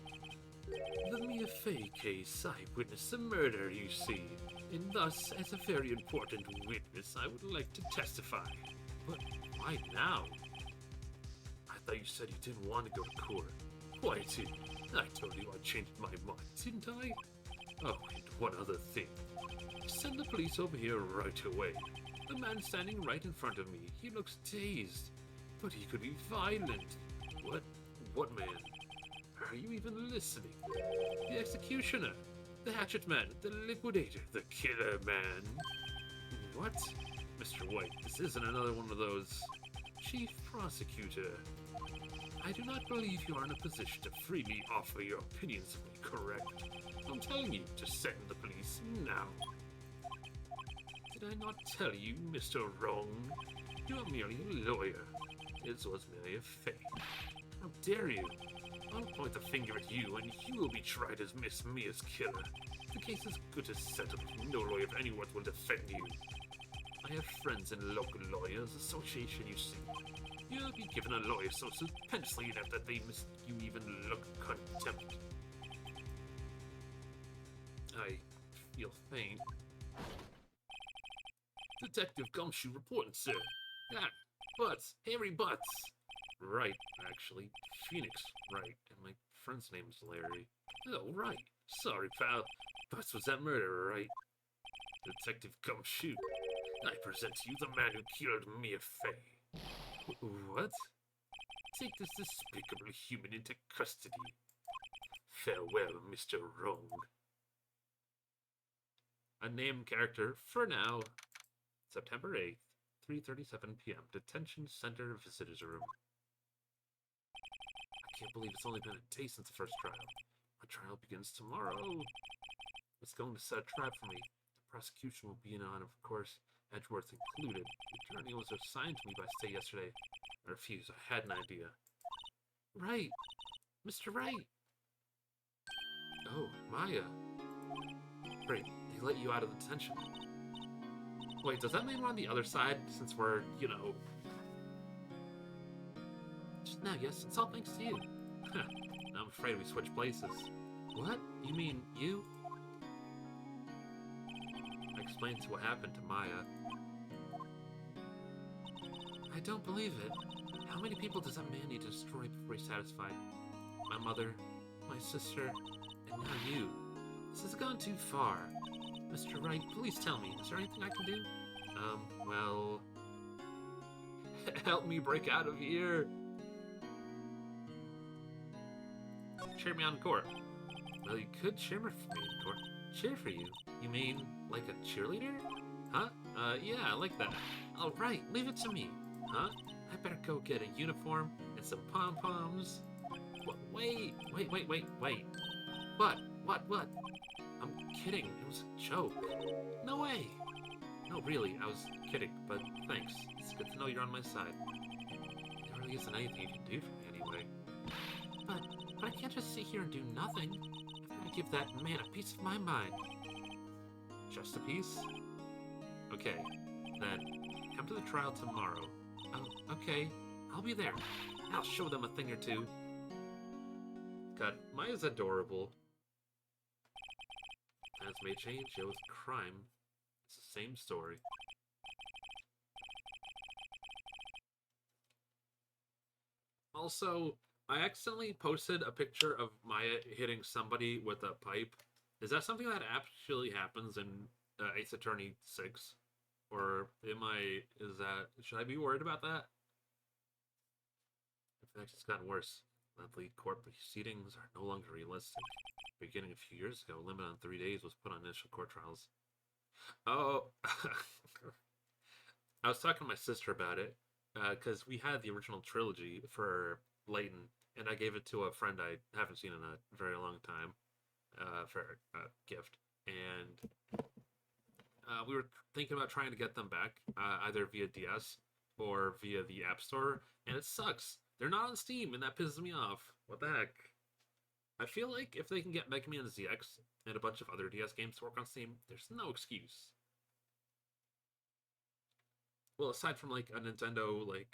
The Mia Fey case. I witnessed a murder, you see. And thus, as a very important witness, I would like to testify. But why now? I thought you said you didn't want to go to court. Why didn't? I told you I changed my mind, didn't I? Oh, and one other thing. Send the police over here right away. The man standing right in front of me, he looks dazed. But he could be violent. What? What man? Are you even listening? The executioner, the hatchet man, the liquidator, the killer man. What? Mr. White, this isn't another one of those... Chief Prosecutor, I do not believe you are in a position to freely offer your opinions of me, correct? I'm telling you to send the police now. Did I not tell you, Mr. Wrong? You are merely a lawyer. This was merely a fake. How dare you? I'll point the finger at you, and you will be tried as Miss Mia's killer. The case is good as settled. No lawyer of any worth will defend you. I have friends in local lawyers association, you see. You'll be given a lawyer so suspensely enough that they miss you even look contempt. I feel faint. Detective Gumshoe reporting, sir. Ah, Butts. Harry Butts. Right, actually. Phoenix, right. And my friend's name's Larry. Oh, right. Sorry, pal. Butts was that murderer, right? Detective Gumshoe. I present to you the man who killed Mia Fey. What? Take this despicable human into custody. Farewell, Mr. Wrong. A named character for now. September 8th, 3:37 p.m. Detention Center Visitors Room. I can't believe it's only been a day since the first trial. My trial begins tomorrow. It's going to set a trap for me. The prosecution will be in on, of course, Edgeworth included. The journey was assigned to me by Stay yesterday. I refused. I had an idea. Right. Mr. Wright. Oh, Maya. Great. They let you out of detention. Wait, does that mean we're on the other side since we're, you know... Just now, yes, it's all thanks to you. I'm afraid we switched places. What? You mean you? I explained what happened to Maya. I don't believe it. How many people does that man need to destroy before he's satisfied? My mother, my sister, and now you. This has gone too far. Mr. Wright, please tell me, is there anything I can do? Well... Help me break out of here! Cheer me on court. Well, you could cheer for me in court. Cheer for you? You mean, like a cheerleader? Huh? Yeah, I like that. Alright, leave it to me. Huh? I better go get a uniform and some pom-poms. Wait. What? I'm kidding. It was a joke. No way. No, really, I was kidding, but thanks. It's good to know you're on my side. There really isn't anything you can do for me anyway. But I can't just sit here and do nothing. I've got to give that man a piece of my mind. Just a piece? Okay, then come to the trial tomorrow. Okay, I'll be there. I'll show them a thing or two. God, Maya's adorable. Plans may change, yet with crime, it's the same story. Also, I accidentally posted a picture of Maya hitting somebody with a pipe. Is that something that actually happens in Ace Attorney 6? Or should I be worried about that? In fact, it's gotten worse. Monthly court proceedings are no longer realistic. Beginning a few years ago, a limit on 3 days was put on initial court trials. Oh, I was talking to my sister about it, because we had the original trilogy for Layton, and I gave it to a friend I haven't seen in a very long time, for a gift. And we were thinking about trying to get them back, either via DS or via the App Store, and it sucks. They're not on Steam, and that pisses me off. What the heck? I feel like if they can get Mega Man ZX and a bunch of other DS games to work on Steam, there's no excuse. Well, aside from, like, a Nintendo, like...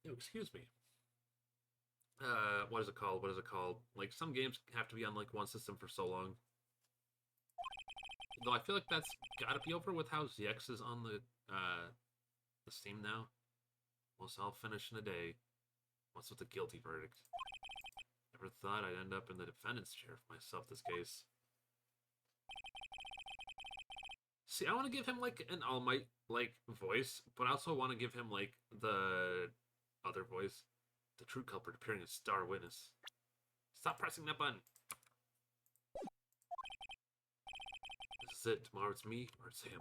Oh, excuse me. What is it called? Like, some games have to be on, like, one system for so long. Though I feel like that's gotta be over with how ZX is on the Steam now. Most I'll finish in a day. What's with the guilty verdict? Never thought I'd end up in the defendant's chair for myself this case. See, I want to give him, like, an All Might, like, voice, but I also want to give him, like, the other voice. The true culprit appearing as star witness. Stop pressing that button! This is it. Tomorrow it's me, or it's him.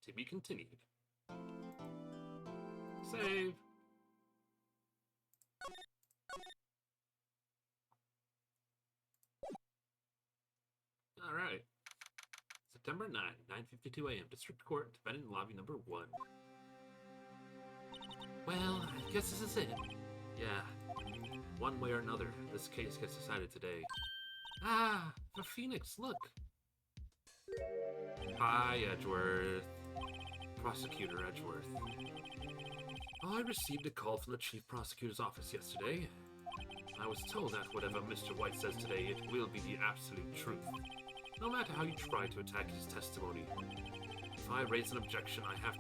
To be continued. Save. Alright. September 9, 9:52 a.m. District Court, defendant lobby number 1. Well, I guess this is it. Yeah. One way or another, this case gets decided today. Ah, the Phoenix, look. Hi, Edgeworth. Prosecutor Edgeworth. I received a call from the Chief Prosecutor's office yesterday. I was told that whatever Mr. White says today, it will be the absolute truth. No matter how you try to attack his testimony. If I raise an objection, I have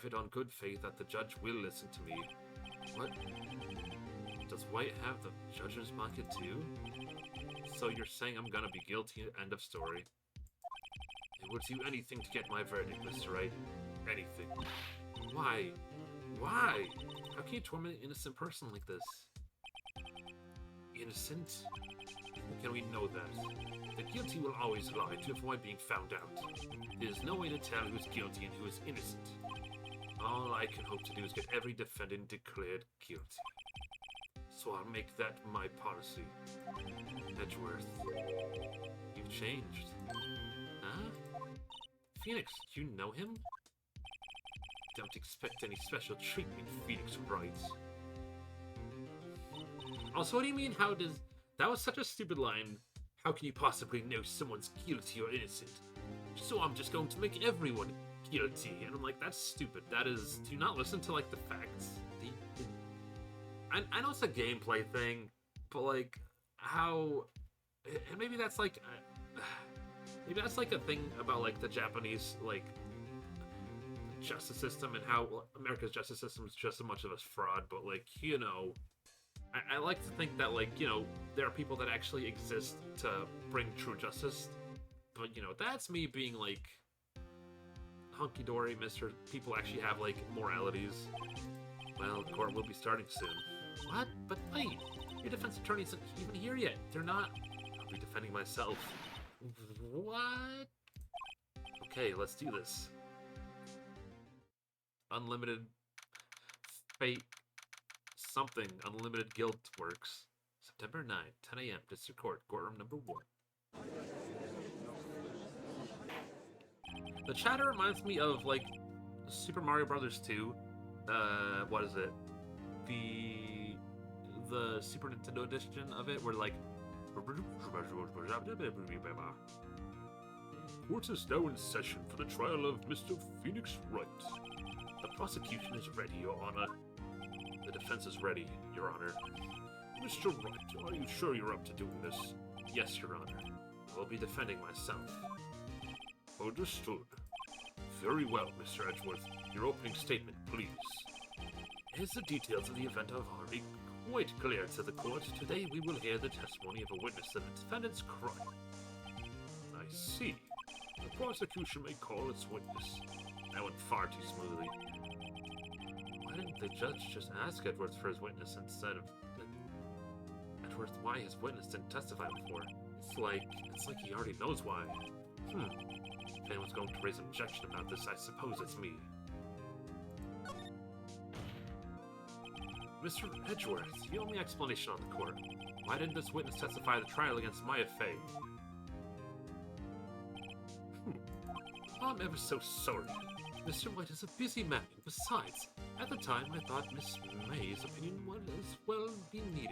it on good faith that the judge will listen to me. What? Does White have the judge's pocket too? So you're saying I'm gonna be guilty, end of story. I would do anything to get my verdict, Mr. Wright. Anything. Why? Why? How can you torment an innocent person like this? Innocent? How can we know that? The guilty will always lie to avoid being found out. There's no way to tell who is guilty and who is innocent. All I can hope to do is get every defendant declared guilty. So I'll make that my policy. Edgeworth, you've changed. Huh? Phoenix, do you know him? Don't expect any special treatment, Phoenix Wright. Also, what do you mean, how does... That was such a stupid line. How can you possibly know someone's guilty or innocent? So I'm just going to make everyone guilty. And I'm like, that's stupid. That is... Do you not listen to, like, the facts? I know it's a gameplay thing, but, like, how... And maybe that's, like... Maybe that's, like, a thing about, like, the Japanese, like... justice system and how America's justice system is just as much of a fraud, but like, you know, I like to think that, like, you know, there are people that actually exist to bring true justice, but, you know, that's me being like hunky-dory, Mr. People actually have, like, moralities. Well, the court will be starting soon. What? But wait, your defense attorney isn't even here yet. They're not. I'll be defending myself. What? Okay, let's do this. Unlimited fate something. Unlimited guilt works. September 9th, 10 a.m. District Court, courtroom number 1. The chatter reminds me of, like, Super Mario Brothers 2. What is it? The Super Nintendo edition of it, where, like... Court is now in session for the trial of Mr. Phoenix Wright. The prosecution is ready, Your Honor. The defense is ready, Your Honor. Mr. Wright, are you sure you're up to doing this? Yes, Your Honor. I will be defending myself. Understood. Very well, Mr. Edgeworth. Your opening statement, please. As the details of the event are already quite clear to the court, today we will hear the testimony of a witness to the defendant's crime. I see. The prosecution may call its witness. That went far too smoothly. Why didn't the judge just ask Edwards for his witness instead of... Edwards, why his witness didn't testify before? It's like he already knows why. If anyone's going to raise an objection about this, I suppose it's me. Mr. Edgeworth, the only explanation on the court. Why didn't this witness testify at the trial against Maya Fey? I'm ever so sorry. Mr. White is a busy man. Besides, at the time, I thought Miss May's opinion would as well be needed.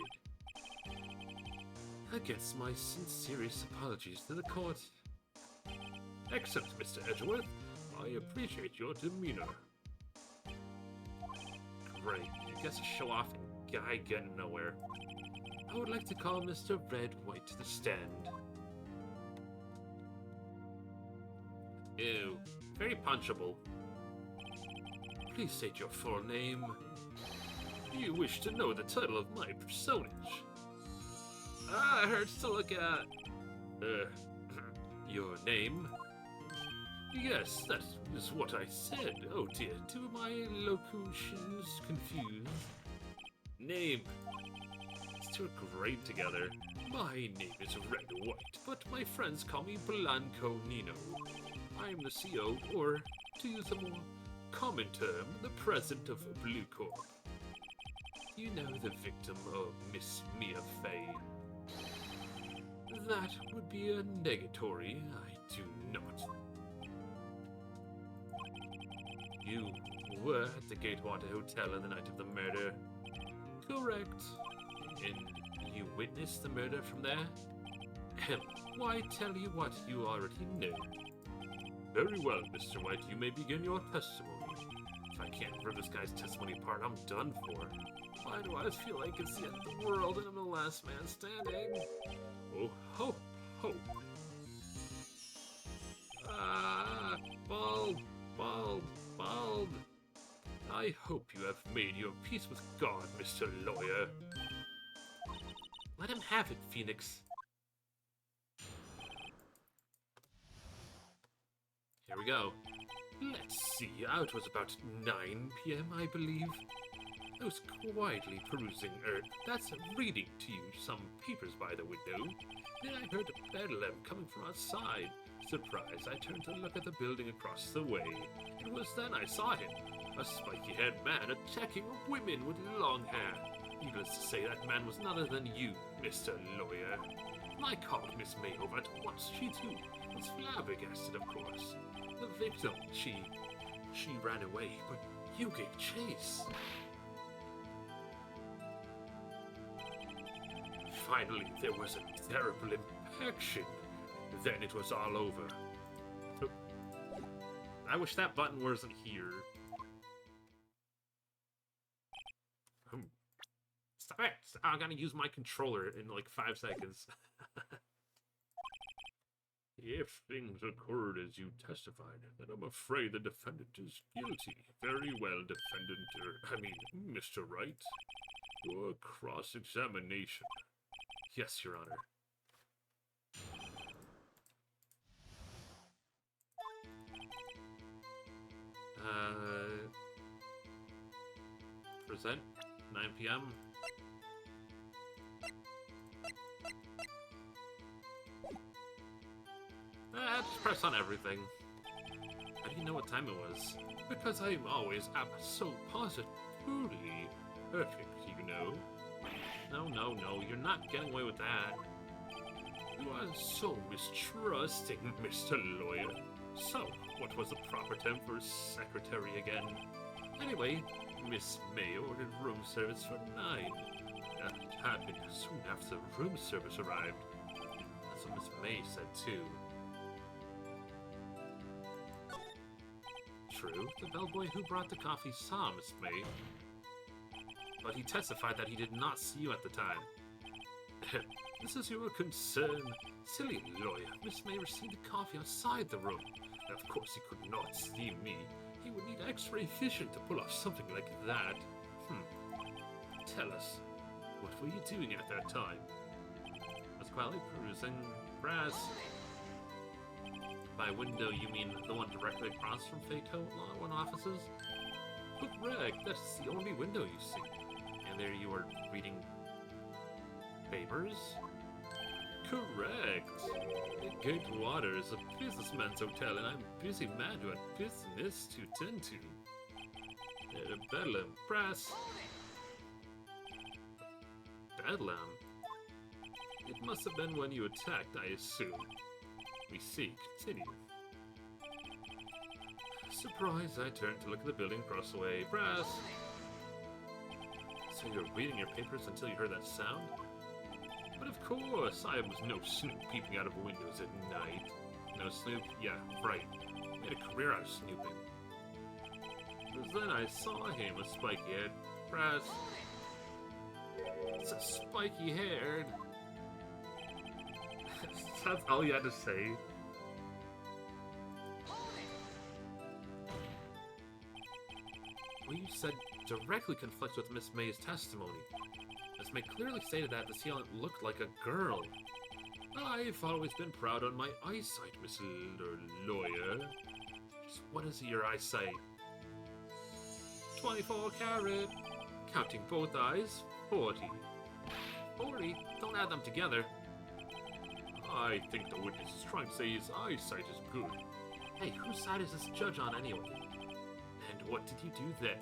Against my sincerest apologies to the court. Excellent, Mr. Edgeworth. I appreciate your demeanor. Great. I guess a show-off guy getting nowhere. I would like to call Mr. Red White to the stand. Ew. Very punchable. Please state your full name. Do you wish to know the title of my personage? Ah, it hurts to look at. Your name? Yes, that is what I said. Oh dear, do my locutions confused? Name. These two are great together. My name is Red White, but my friends call me Blanco Nino. I am the CEO, or, to use a more common term, the president of Blue Corp. You know the victim of Miss Mia Fey? That would be a negatory. I do not. You were at the Gatewater Hotel on the night of the murder. Correct. And you witnessed the murder from there? Why tell you what you already know? Very well, Mr. White, you may begin your testimony. If I can't rip this guy's testimony apart, I'm done for. Why do I feel like it's the end of the world and I'm the last man standing? Oh, ho, ho. Ah, bald, bald, bald. I hope you have made your peace with God, Mr. Lawyer. Let him have it, Phoenix. Here we go. Let's see, it was about 9 p.m., I believe. I was quietly perusing Earth. That's reading to you some papers by the window. Then I heard a bedlam coming from outside. Surprised, I turned to look at the building across the way. It was then I saw him, a spiky-haired man attacking women with long hair. Needless to say, that man was none other than you, Mr. Lawyer. I called Miss May over at once. She, too, was flabbergasted, of course. The victim, she ran away, but you gave chase. Finally, there was a terrible impaction. Then it was all over. I wish that button wasn't here. Stop it! I'm gonna use my controller in like 5 seconds. If things occurred as you testified, then I'm afraid the defendant is guilty. Very well, Mr. Wright. Your cross-examination. Yes, Your Honor. Present, 9 p.m. Just press on everything. How do you know what time it was? Because I'm always so positively perfect, you know. No, you're not getting away with that. You are so mistrusting, Mr. Lawyer. So, what was the proper term for secretary again? Anyway, Miss May ordered room service for 9. That happened soon after room service arrived. That's what Miss May said, too. True, the bellboy who brought the coffee saw Miss May, but he testified that he did not see you at the time. This is your concern. Silly lawyer. Miss May received the coffee outside the room. Of course he could not see me. He would need X-ray vision to pull off something like that. Tell us, what were you doing at that time? I was quietly perusing brass. By window, you mean the one directly across from Fayco Law 1 offices? Correct, that's the only window you see. And there you were reading papers? Correct. Gatewater is a businessman's hotel, and I'm busy man who had business to tend to. Bedlam, press. Bedlam? It must have been when you attacked, I assume. We see. Continue. Surprise, I turned to look at the building across the way. Press! So you were reading your papers until you heard that sound? But of course, I was no snoop peeping out of windows at night. No snoop? Yeah, right. Made a career out of snooping. But then I saw him, a spiky-haired. Press! It's a spiky-haired. That's all you had to say. What you said directly conflicts with Miss May's testimony. Miss May clearly stated that the assailant looked like a girl. I've always been proud on my eyesight, Mr. Lawyer. Just what is your eyesight? 24 carat. Counting both eyes, 40. 40? Don't add them together. I think the witness is trying to say his eyesight is good. Hey, whose side is this judge on anyway? And what did you do then?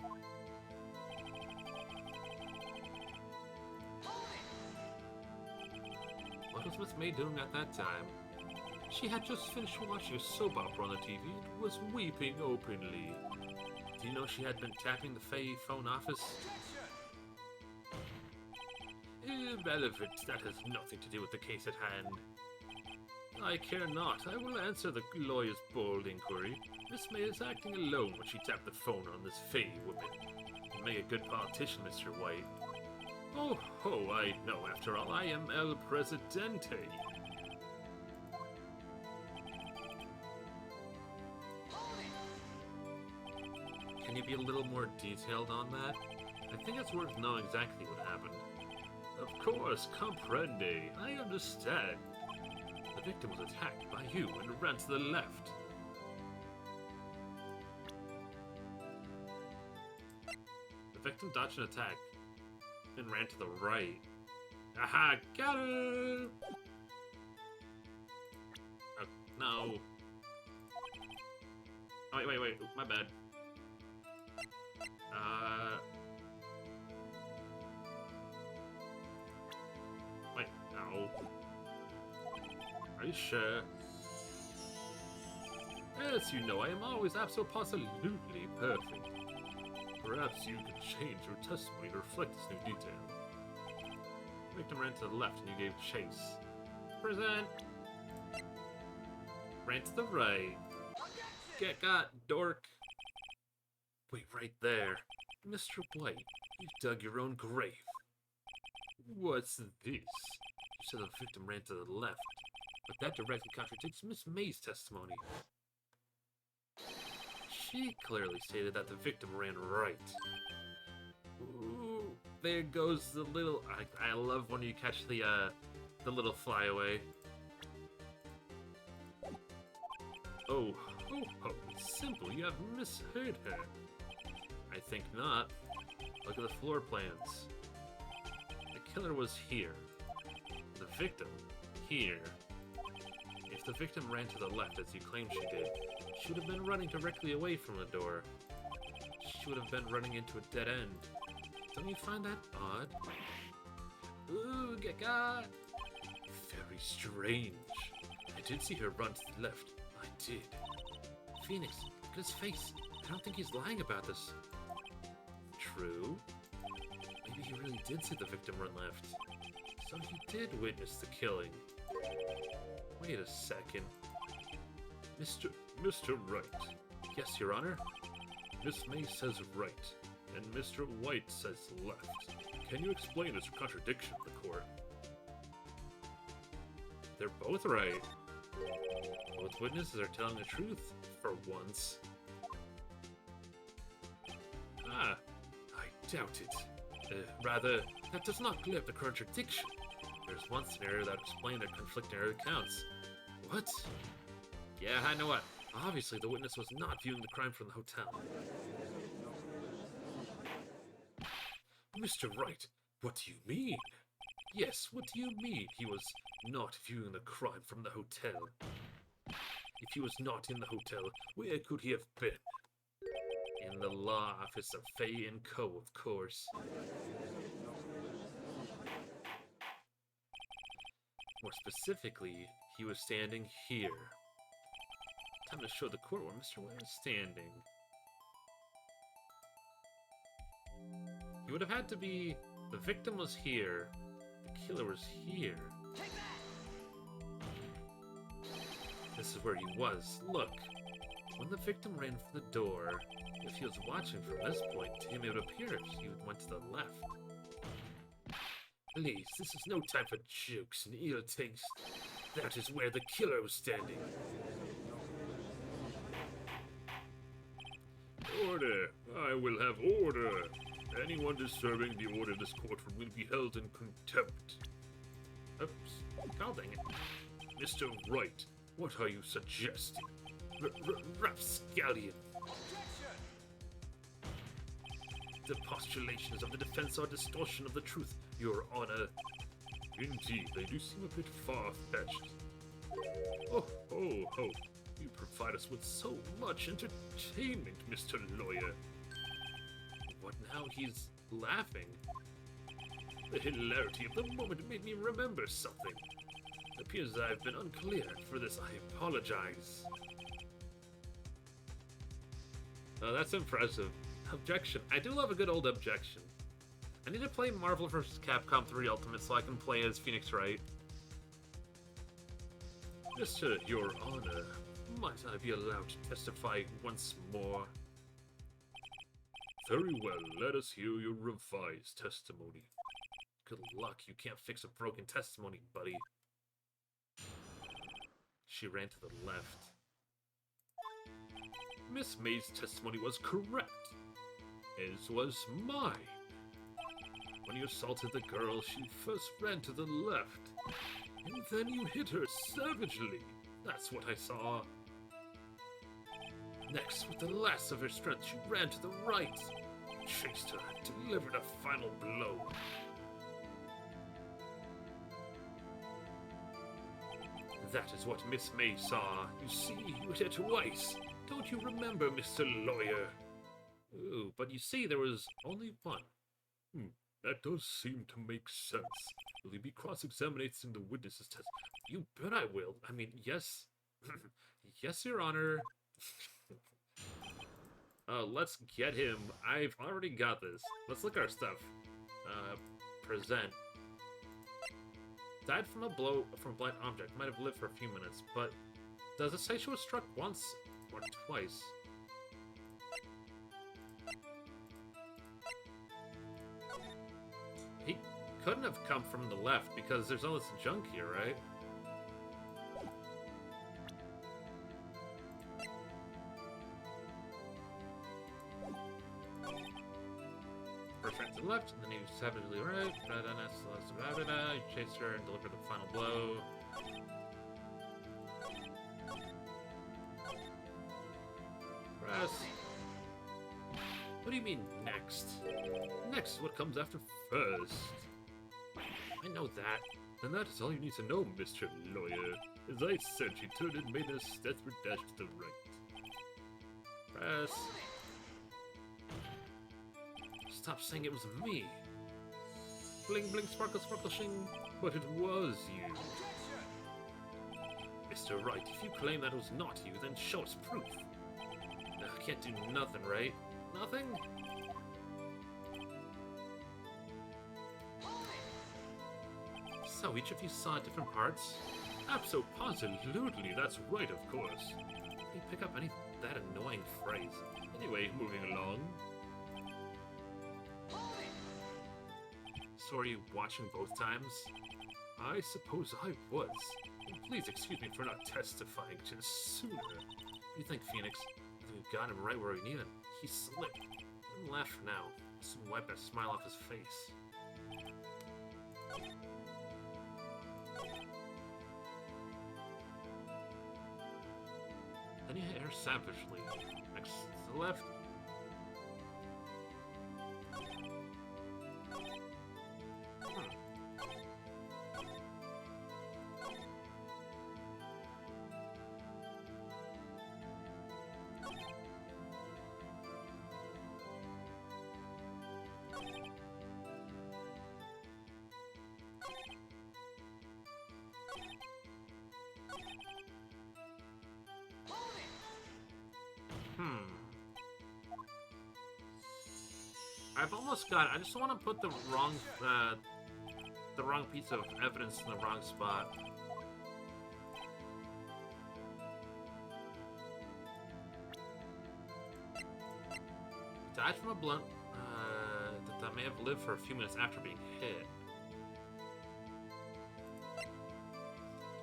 What was Miss May doing at that time? She had just finished watching a soap opera on the TV and was weeping openly. Do you know she had been tapping the Fay phone office? Irrelevant. That has nothing to do with the case at hand. I care not. I will answer the lawyer's bold inquiry. Miss May is acting alone when she tapped the phone on this Fay woman. You make a good politician, Mr. White. Oh, I know. After all, I am El Presidente. Can you be a little more detailed on that? I think it's worth knowing exactly what happened. Of course, comprende. I understand. The victim was attacked by you and ran to the left. The victim dodged an attack and ran to the right. Aha, got it! Oh, no. Oh, wait, my bad. Wait, no. Are you sure? As you know, I am always absolutely perfect. Perhaps you can change your testimony to reflect this new detail. The victim ran to the left and you gave chase. Present! Ran to the right. Get got, dork! Wait, right there. Mr. White, you've dug your own grave. What's this? You said the victim ran to the left. but that directly contradicts Miss May's testimony. She clearly stated that the victim ran right. Ooh, there goes the little... I love when you catch the little flyaway. Oh, it's simple. You have misheard her. I think not. Look at the floor plans. The killer was here. The victim, here. If the victim ran to the left, as you claim she did, she would have been running directly away from the door. She would have been running into a dead end. Don't you find that odd? Ooh, get got! Very strange. I did see her run to the left. I did. Phoenix, look at his face. I don't think he's lying about this. True. Maybe he really did see the victim run left. So he did witness the killing. Wait a second. Mr. Wright. Yes, Your Honor. Miss May says right, and Mr. White says left. Can you explain this contradiction to the court? They're both right. Both witnesses are telling the truth, for once. Ah, I doubt it. Rather, that does not clear up the contradiction. There's one scenario that explains their conflicting accounts. What? Yeah, I know what. Obviously, the witness was not viewing the crime from the hotel. Mr. Wright, what do you mean? Yes, what do you mean he was not viewing the crime from the hotel? If he was not in the hotel, where could he have been? In the law office of Fay & Co., of course. More specifically, he was standing here. Time to show the court where Mr. Ware is standing. He would have had to be... The victim was here. The killer was here. This is where he was. Look. When the victim ran for the door, if he was watching from this point, to him it would appear he went to the left. Please, this is no time for jokes and ill taste. That is where the killer was standing. Order! I will have order! Anyone disturbing the order of this courtroom will be held in contempt. Oops. Oh, dang it. Mr. Wright, what are you suggesting? Rapscallion. The postulations of the defense are distortion of the truth, Your Honor. Indeed, they do seem a bit far-fetched. Oh. You provide us with so much entertainment, Mr. Lawyer. What now? He's laughing. The hilarity of the moment made me remember something. It appears that I've been unclear. For this, I apologize. Oh, that's impressive. Objection. I do love a good old objection. I need to play Marvel vs. Capcom 3 Ultimate so I can play as Phoenix Wright. Mr. Your Honor, might I be allowed to testify once more? Very well, let us hear your revised testimony. Good luck, you can't fix a broken testimony, buddy. She ran to the left. Miss May's testimony was correct, as was mine. When you assaulted the girl, she first ran to the left, and then you hit her savagely. That's what I saw. Next, with the last of her strength, she ran to the right, chased her, and delivered a final blow. That is what Miss May saw. You see, you hit her twice. Don't you remember, Mr. Lawyer? Ooh, but you see, there was only one. That does seem to make sense. Will you be cross-examining the witness's test? You bet I will. I mean, yes. Yes, Your Honor. Let's get him. I've already got this. Let's look at our stuff. Present. Died from a blow from a blind object. Might have lived for a few minutes, but does it say she was struck once or twice? He couldn't have come from the left because there's all this junk here, right? the left, and then you savagely right. You chase her and deliver the final blow. Press. What do you mean, next? Next is what comes after first. I know that. And that is all you need to know, Mr. Lawyer. As I said, she turned and made a desperate dash to the right. Press. Stop saying it was me. Bling bling sparkle sparkle shing. But it was you. Mr. Wright, if you claim that it was not you, then show us proof. I can't do nothing, right? Nothing? So each of you saw different parts? Absolutely, that's right, of course. Can you pick up any that annoying phrase? Anyway, moving along. So are you watching both times? I suppose I was. Please excuse me for not testifying just sooner. What do you think, Phoenix? I think we've got him right where we need him. He slipped. Let him laugh for now. Just wipe that smile off his face. Then you hit her savagely. Next to the left. I've almost got it. I just want to put the wrong piece of evidence in the wrong spot. Died from a blunt that may have lived for a few minutes after being hit.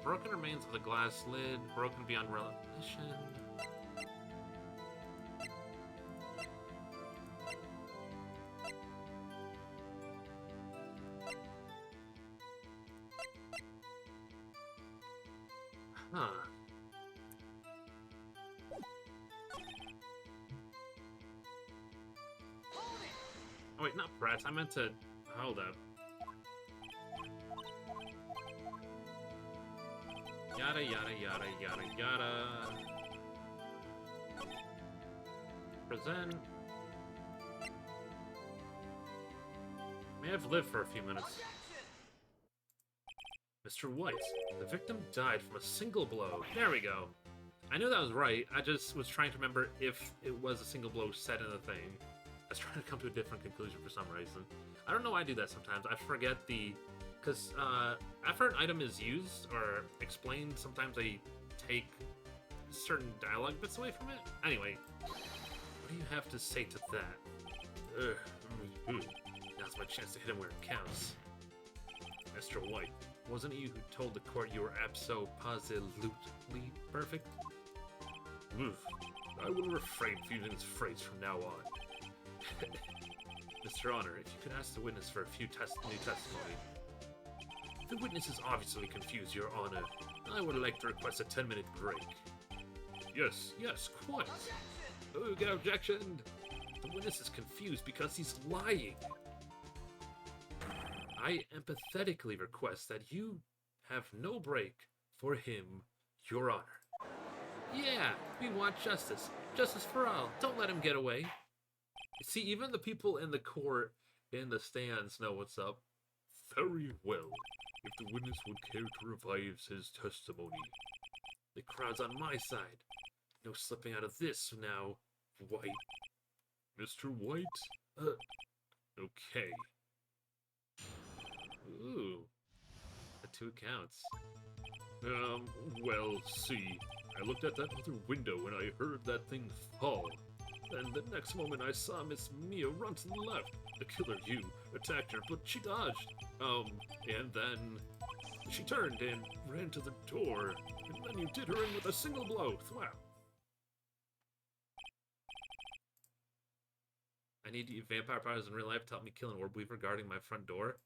Broken remains of the glass lid, broken beyond recognition. Huh. Oh wait, not brats. I meant to... Hold up. Yada yada yada yada yada. Present. May have lived for a few minutes. Mr. White, the victim died from a single blow. There we go. I knew that was right. I just was trying to remember if it was a single blow said in the thing. I was trying to come to a different conclusion for some reason. I don't know why I do that sometimes. I forget the... Because after an item is used or explained, sometimes I take certain dialogue bits away from it. Anyway, what do you have to say to that? Now's my chance to hit him where it counts. Mr. White, wasn't it you who told the court you were abso-positively perfect? Oof. I will refrain from using this phrase from now on. Mr. Honor, if you could ask the witness for a few new testimony. The witness is obviously confused, Your Honor. I would like to request a 10-minute break. Yes, quite. Oh, get objection! The witness is confused because he's lying. I empathetically request that you have no break for him, Your Honor. Yeah, we want justice. Justice for all. Don't let him get away. See, even the people in the court, in the stands, know what's up. Very well. If the witness would care to revise his testimony. The crowd's on my side. No slipping out of this now, White. Mr. White? Okay. Ooh. The 2 counts. Well, see. I looked at that other window when I heard that thing fall. And the next moment I saw Miss Mia run to the left. The killer, you, attacked her, but she dodged. And then she turned and ran to the door. And then you did her in with a single blow. Thwap. I need vampire powers in real life to help me kill an orb weaver guarding my front door.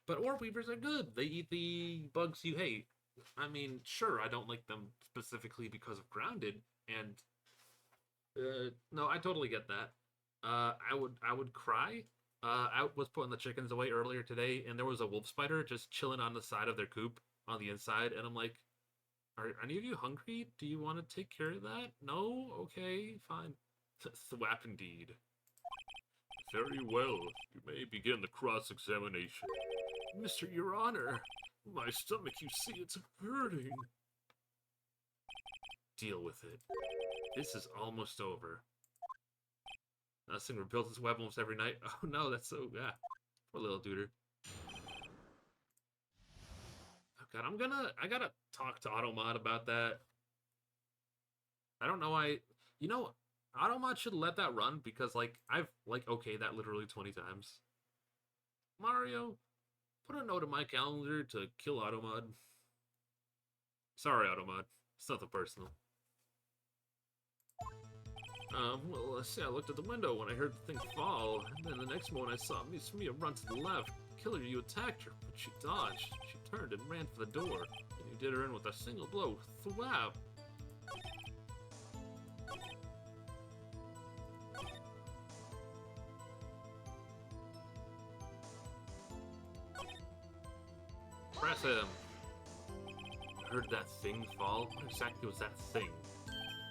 But orb weavers are good. They eat the bugs you hate. I mean, sure, I don't like them specifically because of grounded, and no, I totally get that. I would cry. I was putting the chickens away earlier today, and there was a wolf spider just chilling on the side of their coop on the inside, and I'm like, are any of you hungry? Do you want to take care of that? No? Okay, fine. Thwap indeed. Very well. You may begin the cross-examination. Mr. Your Honor, My stomach, you see, it's hurting. deal with it. This is almost over. This thing rebuilds its web almost every night. Oh no, that's so, yeah. Poor little duder. Oh god, I gotta talk to Automod about that. I don't know why, you know, Automod should let that run because, like, I've, like, okayed that literally 20 times. Mario, put a note in my calendar to kill Automod. Sorry, Automod. It's nothing personal. Well, let's see, I looked at the window when I heard the thing fall, and then the next moment I saw Miss Mia run to the left. Killer, you attacked her, but she dodged. She turned and ran for the door, and you did her in with a single blow. Thwap! Press him! I heard that thing fall? What exactly was that thing?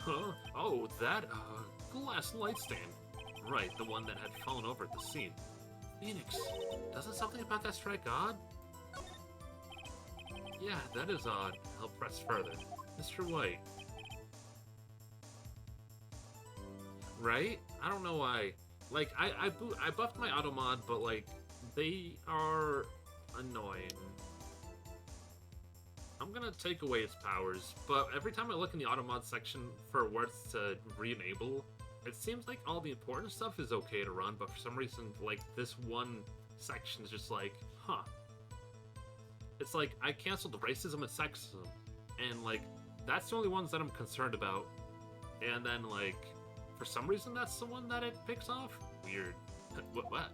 Huh? Oh, that, glass light stand. Right, the one that had fallen over at the scene. Phoenix, doesn't something about that strike odd? Yeah, that is odd. I'll press further. Mr. White. Right? I don't know why. Like, I buffed my Automod, but, like, they are annoying. I'm gonna take away its powers, but every time I look in the Automod section for words to re-enable, it seems like all the important stuff is okay to run, but for some reason, like, this one section is just like, huh. It's like, I canceled the racism and sexism, and, like, that's the only ones that I'm concerned about. And then, like, for some reason, that's the one that it picks off? Weird. What?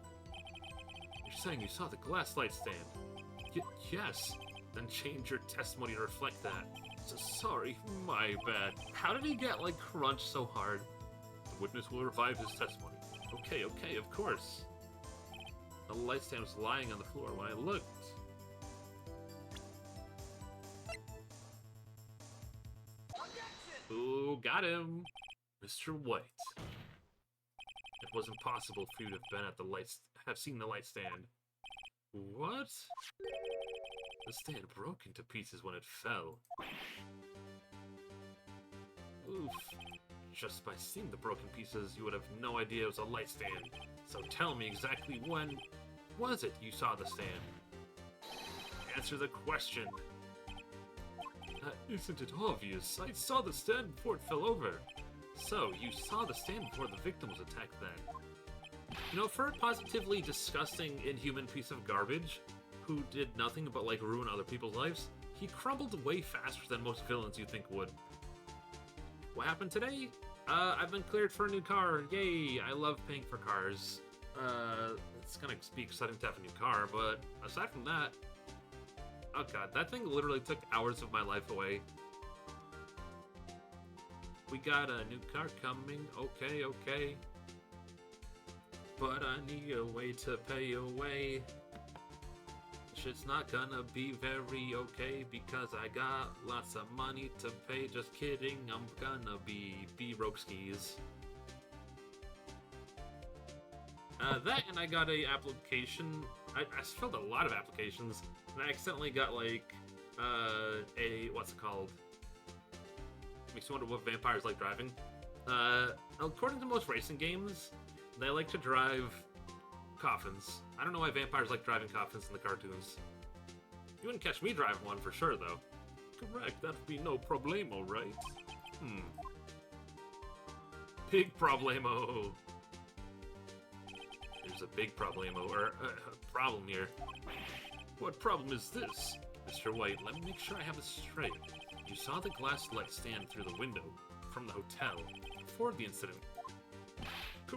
You're saying you saw the glass light stand? Yes. Then change your testimony to reflect that. So sorry, my bad. How did he get, like, crunched so hard? The witness will revive his testimony. Okay, of course. The light stand was lying on the floor when I looked. Ooh, got him! Mr. White. It wasn't possible for you to have been at the have seen the light stand. What? The stand broke into pieces when it fell. Oof. Just by seeing the broken pieces, you would have no idea it was a light stand. So tell me exactly when was it you saw the stand? Answer the question. Isn't it obvious? I saw the stand before it fell over. So, you saw the stand before the victim was attacked then. You know, for a positively disgusting, inhuman piece of garbage, who did nothing but, like, ruin other people's lives, he crumbled way faster than most villains you think would. What happened today? I've been cleared for a new car. Yay, I love paying for cars. It's gonna be exciting to have a new car, but aside from that... Oh god, that thing literally took hours of my life away. We got a new car coming, okay. But I need a way to pay away. Shit's not gonna be very okay because I got lots of money to pay. Just kidding, I'm gonna be broke skis. That and I got a application. I filled a lot of applications, and I accidentally got like a what's it called? Makes you wonder what vampires like driving. According to most racing games, they like to drive coffins. I don't know why vampires like driving coffins in the cartoons. You wouldn't catch me driving one for sure, though. Correct, that'd be no problemo, right? Big problemo. There's a big problemo, or problem here. What problem is this? Mr. White, let me make sure I have this straight. You saw the glass light stand through the window from the hotel before the incident.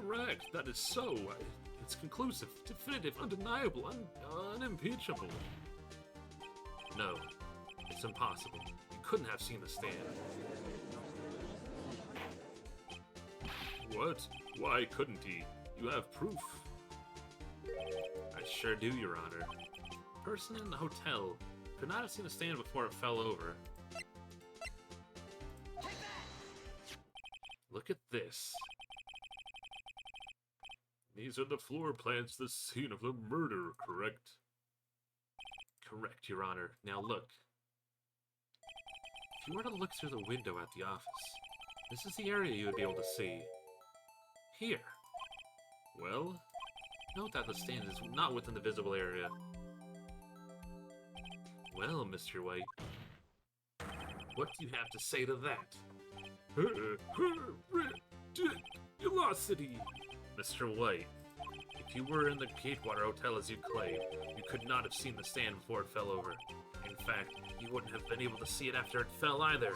correct. That is so. It's conclusive, definitive, undeniable, unimpeachable. No, it's impossible. You couldn't have seen the stand. What? Why couldn't he? You have proof. I sure do, Your Honor. The person in the hotel could not have seen the stand before it fell over. Look at this. These are the floor plans to the scene of the murder, correct? Correct, Your Honor. Now look. If you were to look through the window at the office, this is the area you would be able to see. Here. Well, note that the stand is not within the visible area. Well, Mr. White, what do you have to say to that? Velocity! Mr. White, if you were in the Gatewater Hotel as you claim, you could not have seen the stand before it fell over. In fact, you wouldn't have been able to see it after it fell either.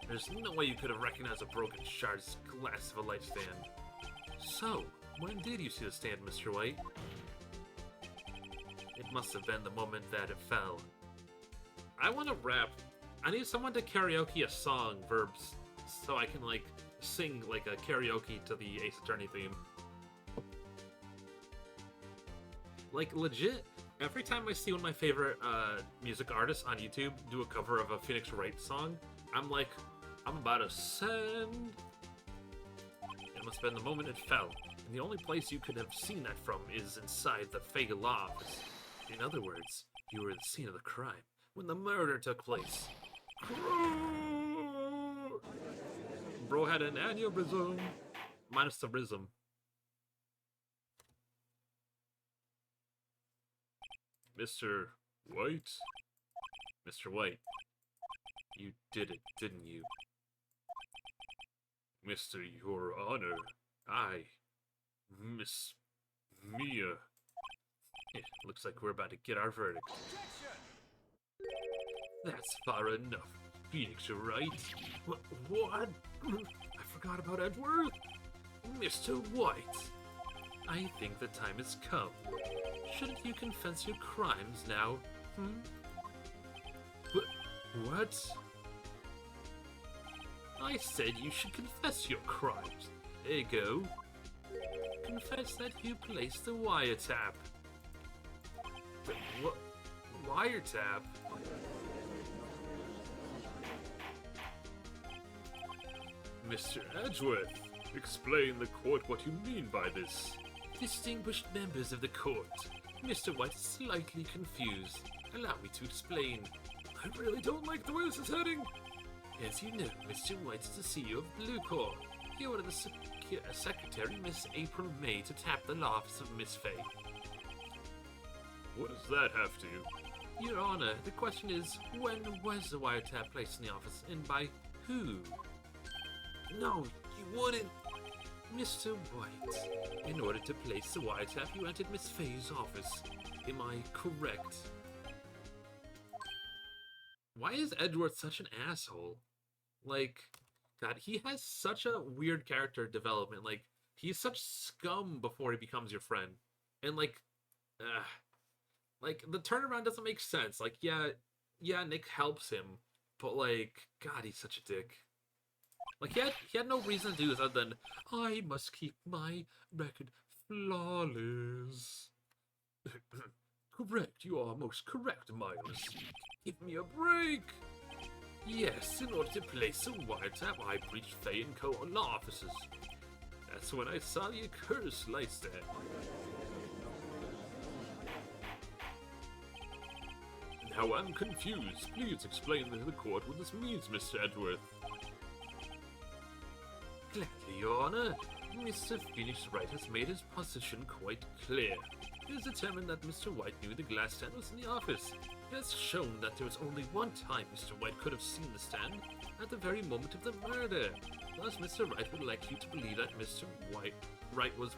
There's no way you could have recognized a broken shard's glass of a light stand. So, when did you see the stand, Mr. White? It must have been the moment that it fell. I want to rap. I need someone to karaoke a song, verbs, so I can, like, sing, like, a karaoke to the Ace Attorney theme. Like, legit, every time I see one of my favorite music artists on YouTube do a cover of a Phoenix Wright song, I'm like, I'm about to send... It must have been the moment it fell, and the only place you could have seen that from is inside the Fey Law office. In other words, you were at the scene of the crime, when the murder took place. Bro had an aneurysm. Minus the rhythm. Mr. White? Mr. White, you did it, didn't you? Mr. Your Honor, I, Miss Mia. Looks like we're about to get our verdict. That's far enough. Phoenix, you're right. What? I forgot about Edward. Mr. White. I think the time has come. Shouldn't you confess your crimes now? What? I said you should confess your crimes. Ego. Confess that you placed the wiretap. What? Wiretap? Mr. Edgeworth, explain the court what you mean by this. Distinguished members of the court, Mr. White is slightly confused. Allow me to explain. I really don't like the way this is heading. As you know, Mr. White is the CEO of Blue Corps. He ordered the Secretary, Miss April May, to tap the law office of Miss Fay. What does that have to do? Your Honor, the question is, when was the wiretap placed in the office, and by who? No, you wouldn't. Mr. White, in order to place the wiretap, you entered Miss Fay's office. Am I correct? Why is Edward such an asshole? Like, God, he has such a weird character development. Like, he's such scum before he becomes your friend. And, like, the turnaround doesn't make sense. Like, yeah, Nick helps him, but, like, God, he's such a dick. Like, he had no reason to do this other than, I must keep my record flawless. Correct, you are most correct, Miles. Give me a break. Yes, in order to place a wiretap, I breached Fay & Co. law offices. That's when I saw the accursed light stand. Now I'm confused. Please explain to the court what this means, Mr. Edgeworth. Gladly, Your Honor. Mr. Phoenix Wright has made his position quite clear. He has determined that Mr. White knew the glass stand was in the office. He has shown that there was only one time Mr. White could have seen the stand, at the very moment of the murder. Thus, Mr. Wright would like you to believe that Mr. Wright was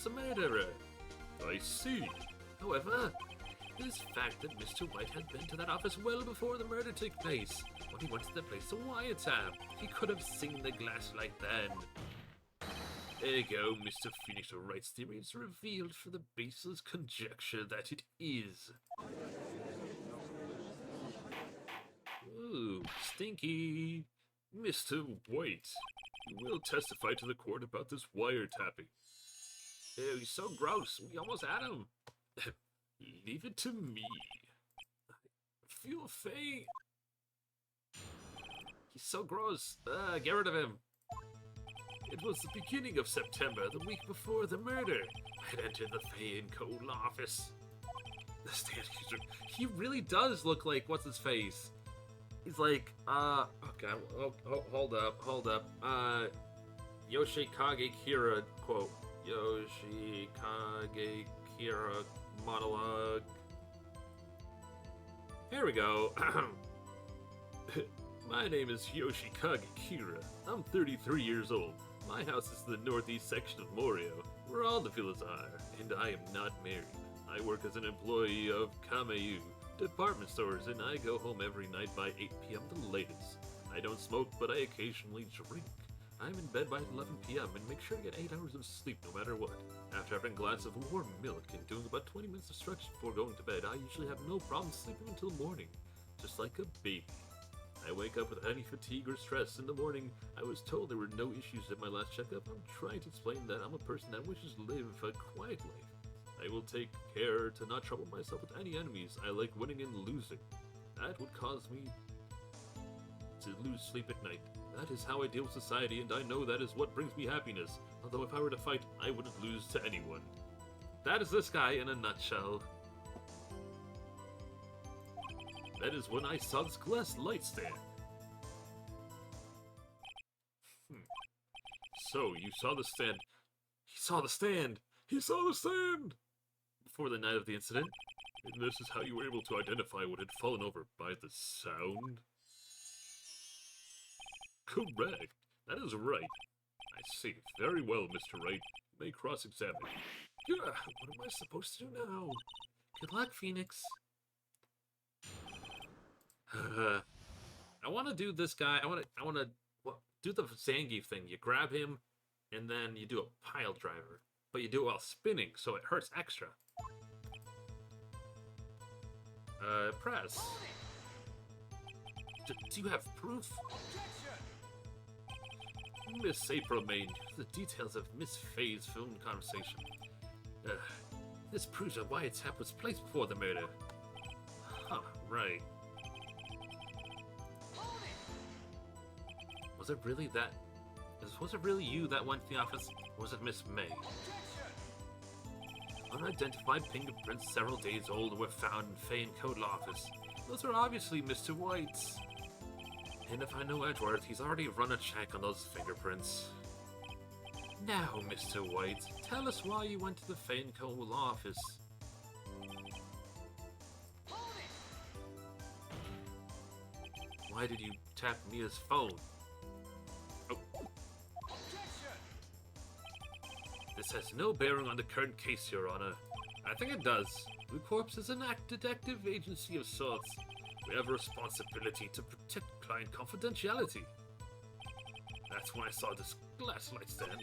the murderer. I see. However, it is fact that Mr. White had been to that office well before the murder took place. When he went to the place of wiretap, he could have seen the glass light then. There you go, Mr. Phoenix Wright's theory is revealed for the baseless conjecture that it is. Ooh, stinky. Mr. White, you will testify to the court about this wiretapping. Ew, he's so gross. We almost had him. Leave it to me. I feel faint. He's so gross. Get rid of him. It was the beginning of September, the week before the murder. I had entered the Fay and Co. office. The stand accuser. He really does look like what's his face. He's like, oh god, hold up. Yoshikage Kira quote. Yoshikage Kira monologue. Here we go. My name is Yoshikage Kira. I'm 33 years old. My house is in the northeast section of Morio, where all the villas are, and I am not married. I work as an employee of Kameu department stores, and I go home every night by 8 p.m. the latest. I don't smoke, but I occasionally drink. I'm in bed by 11 p.m. and make sure to get 8 hours of sleep no matter what. After having a glass of warm milk and doing about 20 minutes of stretch before going to bed, I usually have no problem sleeping until morning, just like a baby. I wake up without any fatigue or stress in the morning. I was told there were no issues at my last checkup. I'm trying to explain that I'm a person that wishes to live a quiet life. I will take care to not trouble myself with any enemies. I like winning and losing. That would cause me to lose sleep at night. That is how I deal with society, and I know that is what brings me happiness. Although if I were to fight, I wouldn't lose to anyone. That is this guy in a nutshell. That is when I saw this glass light stand. So, you saw the stand. He saw the stand! He saw the stand! Before the night of the incident. And this is how you were able to identify what had fallen over by the sound? Correct. That is right. I see. Very well, Mr. Wright. You may cross-examine. Yeah, what am I supposed to do now? Good luck, Phoenix. I want to do this guy. I want to do the Zangief thing. You grab him, and then you do a pile driver. But you do it while spinning, so it hurts extra. Press. Do you have proof? Miss April Main, the details of Miss Faye's phone conversation. This proves a wiretap was placed before the murder. Huh, right. Was it really that? Was it really you that went to the office? Or was it Miss May? Unidentified fingerprints several days old were found in Fay and Code office. Those are obviously Mr. White's. And if I know Edward, he's already run a check on those fingerprints. Now, Mr. White, tell us why you went to the Fay and Code office. Why did you tap Mia's phone? Oh. This has no bearing on the current case, Your Honor. I think it does. Blue Corps is an detective agency of sorts. We have a responsibility to protect client confidentiality. That's when I saw this glass light stand.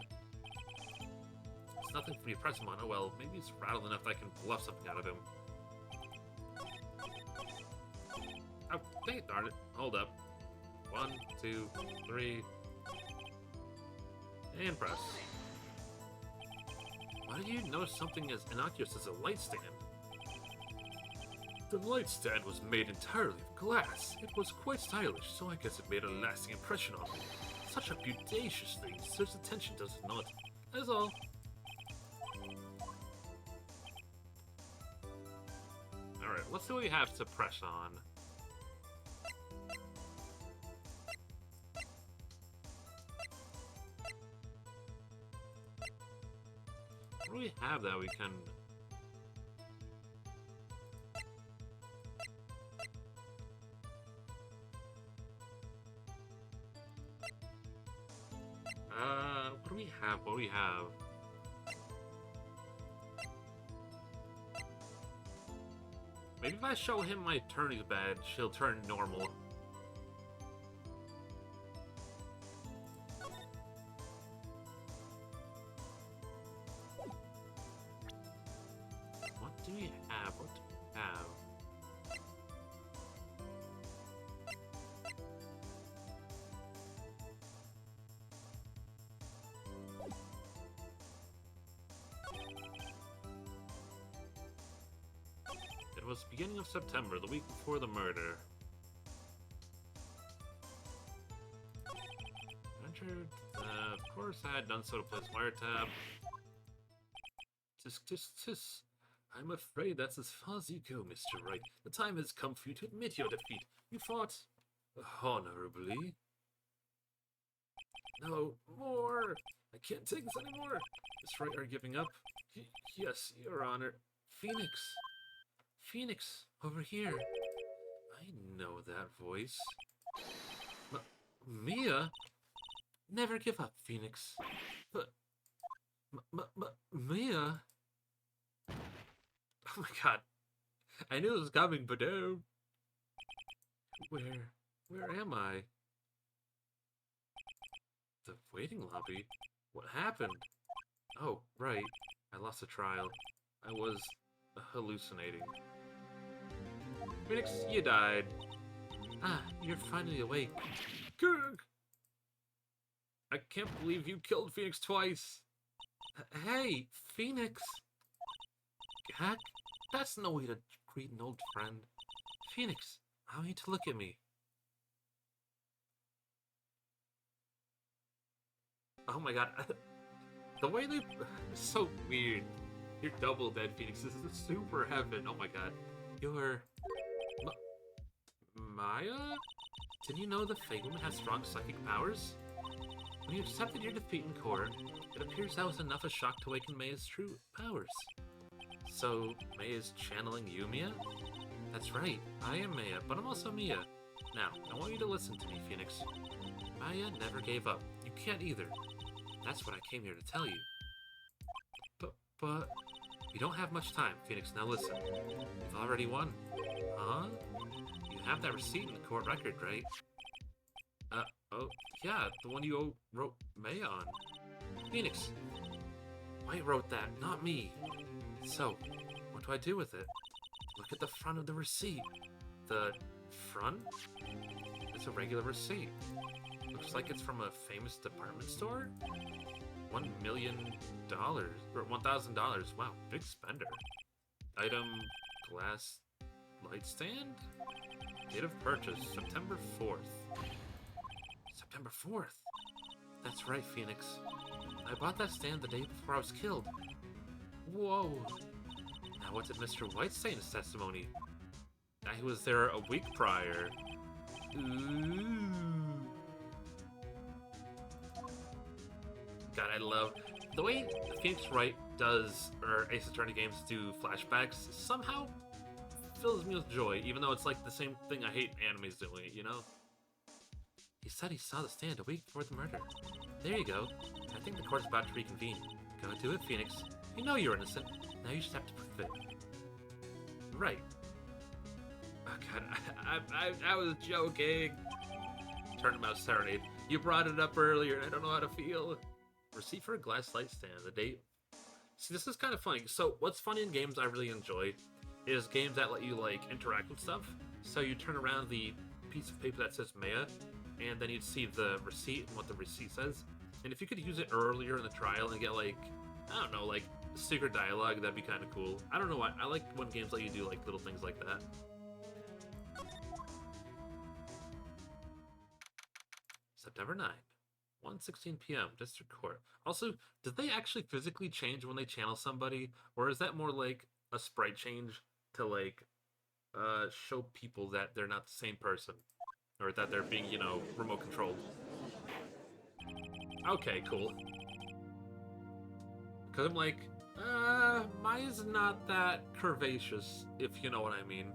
It's nothing for me to press him on. Oh well, maybe it's rattled enough that I can bluff something out of him. Oh, dang it, darn it. Hold up. 1, 2, 3. And press. Why do you notice something as innocuous as a light stand? The light stand was made entirely of glass. It was quite stylish, so I guess it made a lasting impression on me. Such a beaudacious thing deserves attention, does it not? That's all. Alright, let's see what we have to press on. What do we have that we can... what do we have? What do we have? Maybe if I show him my attorney's badge, he'll turn normal. was the beginning of September, the week before the murder. Entered. Of course, I had done so to place wiretap. Tisk. I'm afraid that's as far as you go, Mr. Wright. The time has come for you to admit your defeat. You fought honorably. No, more! I can't take this anymore! Miss Wright, are you giving up? Yes, Your Honor. Phoenix, over here. I know that voice. Mia? Never give up, Phoenix. But... Mia? Oh my god. I knew it was coming, but no. Where am I? The waiting lobby? What happened? Oh, right. I lost a trial. I was hallucinating. Phoenix, you died. Ah, you're finally awake. Grr! I can't believe you killed Phoenix twice. Hey, Phoenix. Heck, that's no way to greet an old friend. Phoenix, I want you to look at me. Oh my god. The way they... It's so weird. You're double dead, Phoenix. This is super heaven. Oh my god. You're... Maya? Did you know the Fey Woman has strong psychic powers? When you accepted your defeat in court, it appears that was enough of a shock to awaken Maya's true powers. So, Maya's channeling you, Mia? That's right. I am Maya, but I'm also Mia. Now, I want you to listen to me, Phoenix. Maya never gave up. You can't either. That's what I came here to tell you. But... You don't have much time, Phoenix. Now listen. You've already won. Huh? You have that receipt in the court record, right? Oh, yeah, the one you wrote Maya on. Phoenix. White wrote that, not me. So, what do I do with it? Look at the front of the receipt. The front? It's a regular receipt. Looks like it's from a famous department store? $1 million, or $1,000. Wow, big spender. Item, glass light stand? Date of purchase, September 4th. September 4th? That's right, Phoenix. I bought that stand the day before I was killed. Whoa. Now what did Mr. White say in his testimony? That he was there a week prior. Ooh. God, I love the way Phoenix Wright does, or Ace Attorney games do flashbacks. Somehow fills me with joy, even though it's like the same thing I hate animes doing, you know? He said he saw the stand a week before the murder. There you go. I think the court's about to reconvene. Go do it, Phoenix. You know you're innocent. Now you just have to prove it. Right. Oh god, I was joking. Turnabout Serenade. You brought it up earlier and I don't know how to feel. Receipt for a glass light stand. The date. See, this is kind of funny. So, what's funny in games I really enjoy is games that let you, like, interact with stuff. So you turn around the piece of paper that says Maya, and then you'd see the receipt and what the receipt says. And if you could use it earlier in the trial and get, like, I don't know, like, secret dialogue, that'd be kind of cool. I don't know why. I like when games let you do, like, little things like that. September 9th. 1:16 p.m. District Court. Also, did they actually physically change when they channel somebody? Or is that more like a sprite change to, like, show people that they're not the same person? Or that they're being, you know, remote controlled? Okay, cool. Because I'm like, Maya's not that curvaceous, if you know what I mean.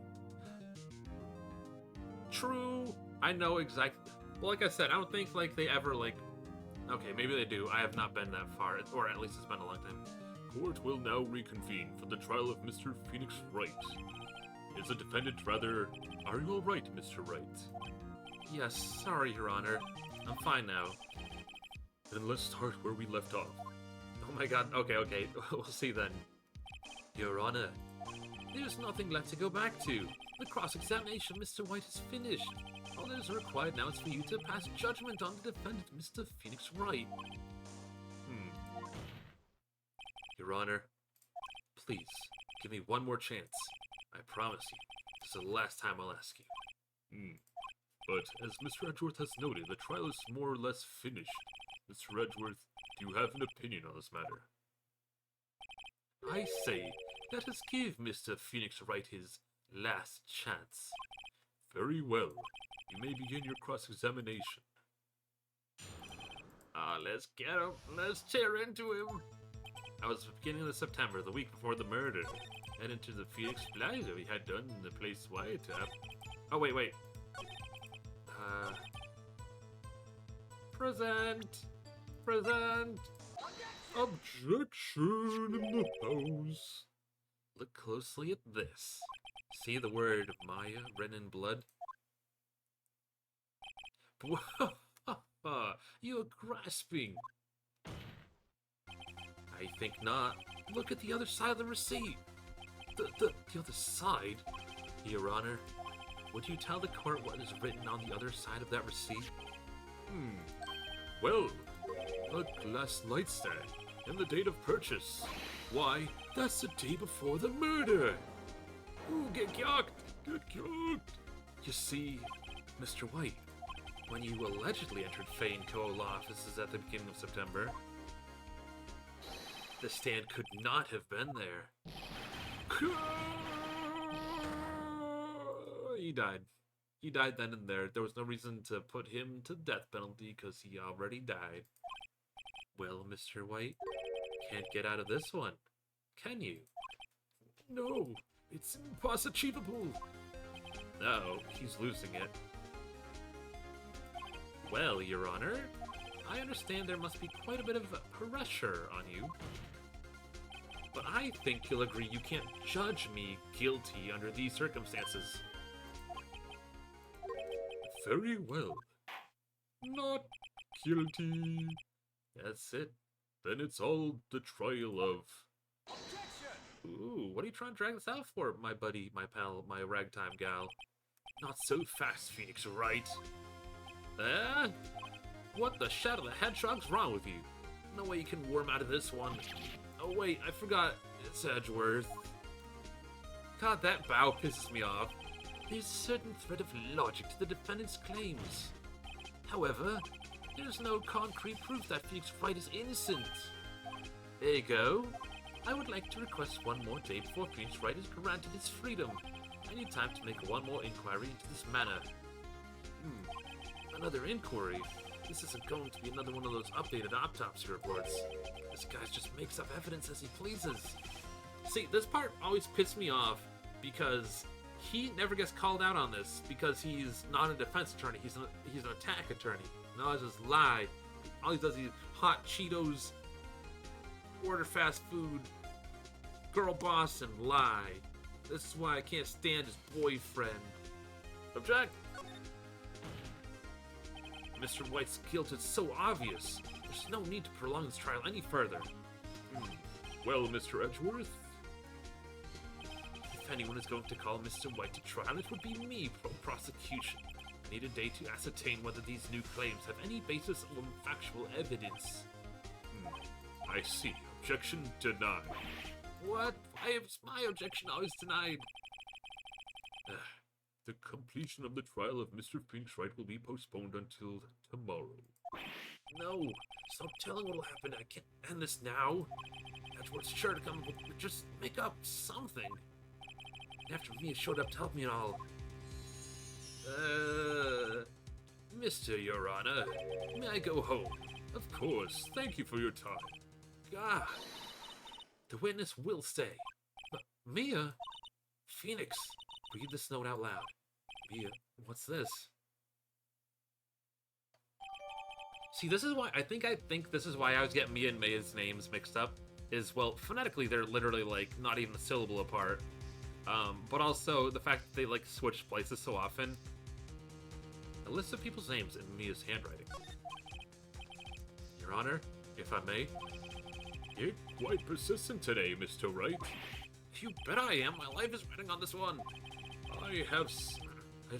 True, I know exactly. Well, like I said, I don't think, like, they ever, like... Okay, maybe they do. I have not been that far, or at least it's been a long time. Court will now reconvene for the trial of Mr. Phoenix Wright. Is the defendant rather... Are you alright, Mr. Wright? Yes, sorry, Your Honor. I'm fine now. Then let's start where we left off. Oh my god, okay. We'll see then. Your Honor, there's nothing left to go back to. The cross-examination of Mr. White is finished. All that is required now is for you to pass judgment on the defendant, Mr. Phoenix Wright. Your Honor, please, give me one more chance. I promise you, this is the last time I'll ask you. But as Mr. Edgeworth has noted, the trial is more or less finished. Mr. Edgeworth, do you have an opinion on this matter? I say, let us give Mr. Phoenix Wright his last chance. Very well. You may begin your cross-examination. Let's get him. Let's tear into him. I was the beginning of September, the week before the murder. Head into the Phoenix Plaza we had done in the place wiretap. Oh, wait. Present! Objection in the house. Look closely at this. See the word Maya written in blood? You're grasping. I think not. Look at the other side of the receipt. The other side? Your Honor, would you tell the court what is written on the other side of that receipt? Well, a glass nightstand and the date of purchase. Why, that's the day before the murder. Ooh, get yucked! Get cooked. You see, Mr. White, when you allegedly entered Fane Co. law offices at the beginning of September, the stand could not have been there. He died. He died then and there. There was no reason to put him to death penalty because he already died. Well, Mr. White, can't get out of this one, can you? No, it's impossible. No, he's losing it. Well, Your Honor, I understand there must be quite a bit of pressure on you. But I think you'll agree you can't judge me guilty under these circumstances. Very well. Not guilty. That's it. Then it's all the trial of... Ooh, what are you trying to drag this out for, my buddy, my pal, my ragtime gal? Not so fast, Phoenix Wright. What the shadow of the hedgehog's wrong with you? No way you can worm out of this one. Oh wait, I forgot. It's Edgeworth. God, that bow pisses me off. There's a certain thread of logic to the defendant's claims. However, there's no concrete proof that Phoenix Wright is innocent. There you go. I would like to request one more day before Phoenix Wright is granted his freedom. I need time to make one more inquiry into this matter. Another inquiry? This isn't going to be another one of those updated autopsy reports. This guy just makes up evidence as he pleases. See, this part always pissed me off because he never gets called out on this because he's not a defense attorney. He's an attack attorney. No, it's just lie. All he does is hot Cheetos, order fast food, girl boss, and lie. This is why I can't stand his boyfriend. Object! Mr. White's guilt is so obvious. There's no need to prolong this trial any further. Well, Mr. Edgeworth? If anyone is going to call Mr. White to trial, it would be me, pro-prosecution. I need a day to ascertain whether these new claims have any basis or factual evidence. I see. Objection denied. What? Why is my objection always denied? The completion of the trial of Mr. Phoenix Wright will be postponed until tomorrow. No, stop telling what'll happen. I can't end this now. That's what's sure to come. Just make up something. After Mia showed up to help me and all. Mr. Your Honor, may I go home? Of course. Thank you for your time. God, the witness will stay. But Mia? Phoenix, read this note out loud. Mia, what's this? See, this is why I think this is why I was getting Mia and Maya's names mixed up. Is, well, phonetically they're literally like not even a syllable apart. But also the fact that they like switch places so often. A list of people's names in Mia's handwriting. Your Honor, if I may. You're quite persistent today, Mr. Wright. You bet I am. My life is riding on this one. I have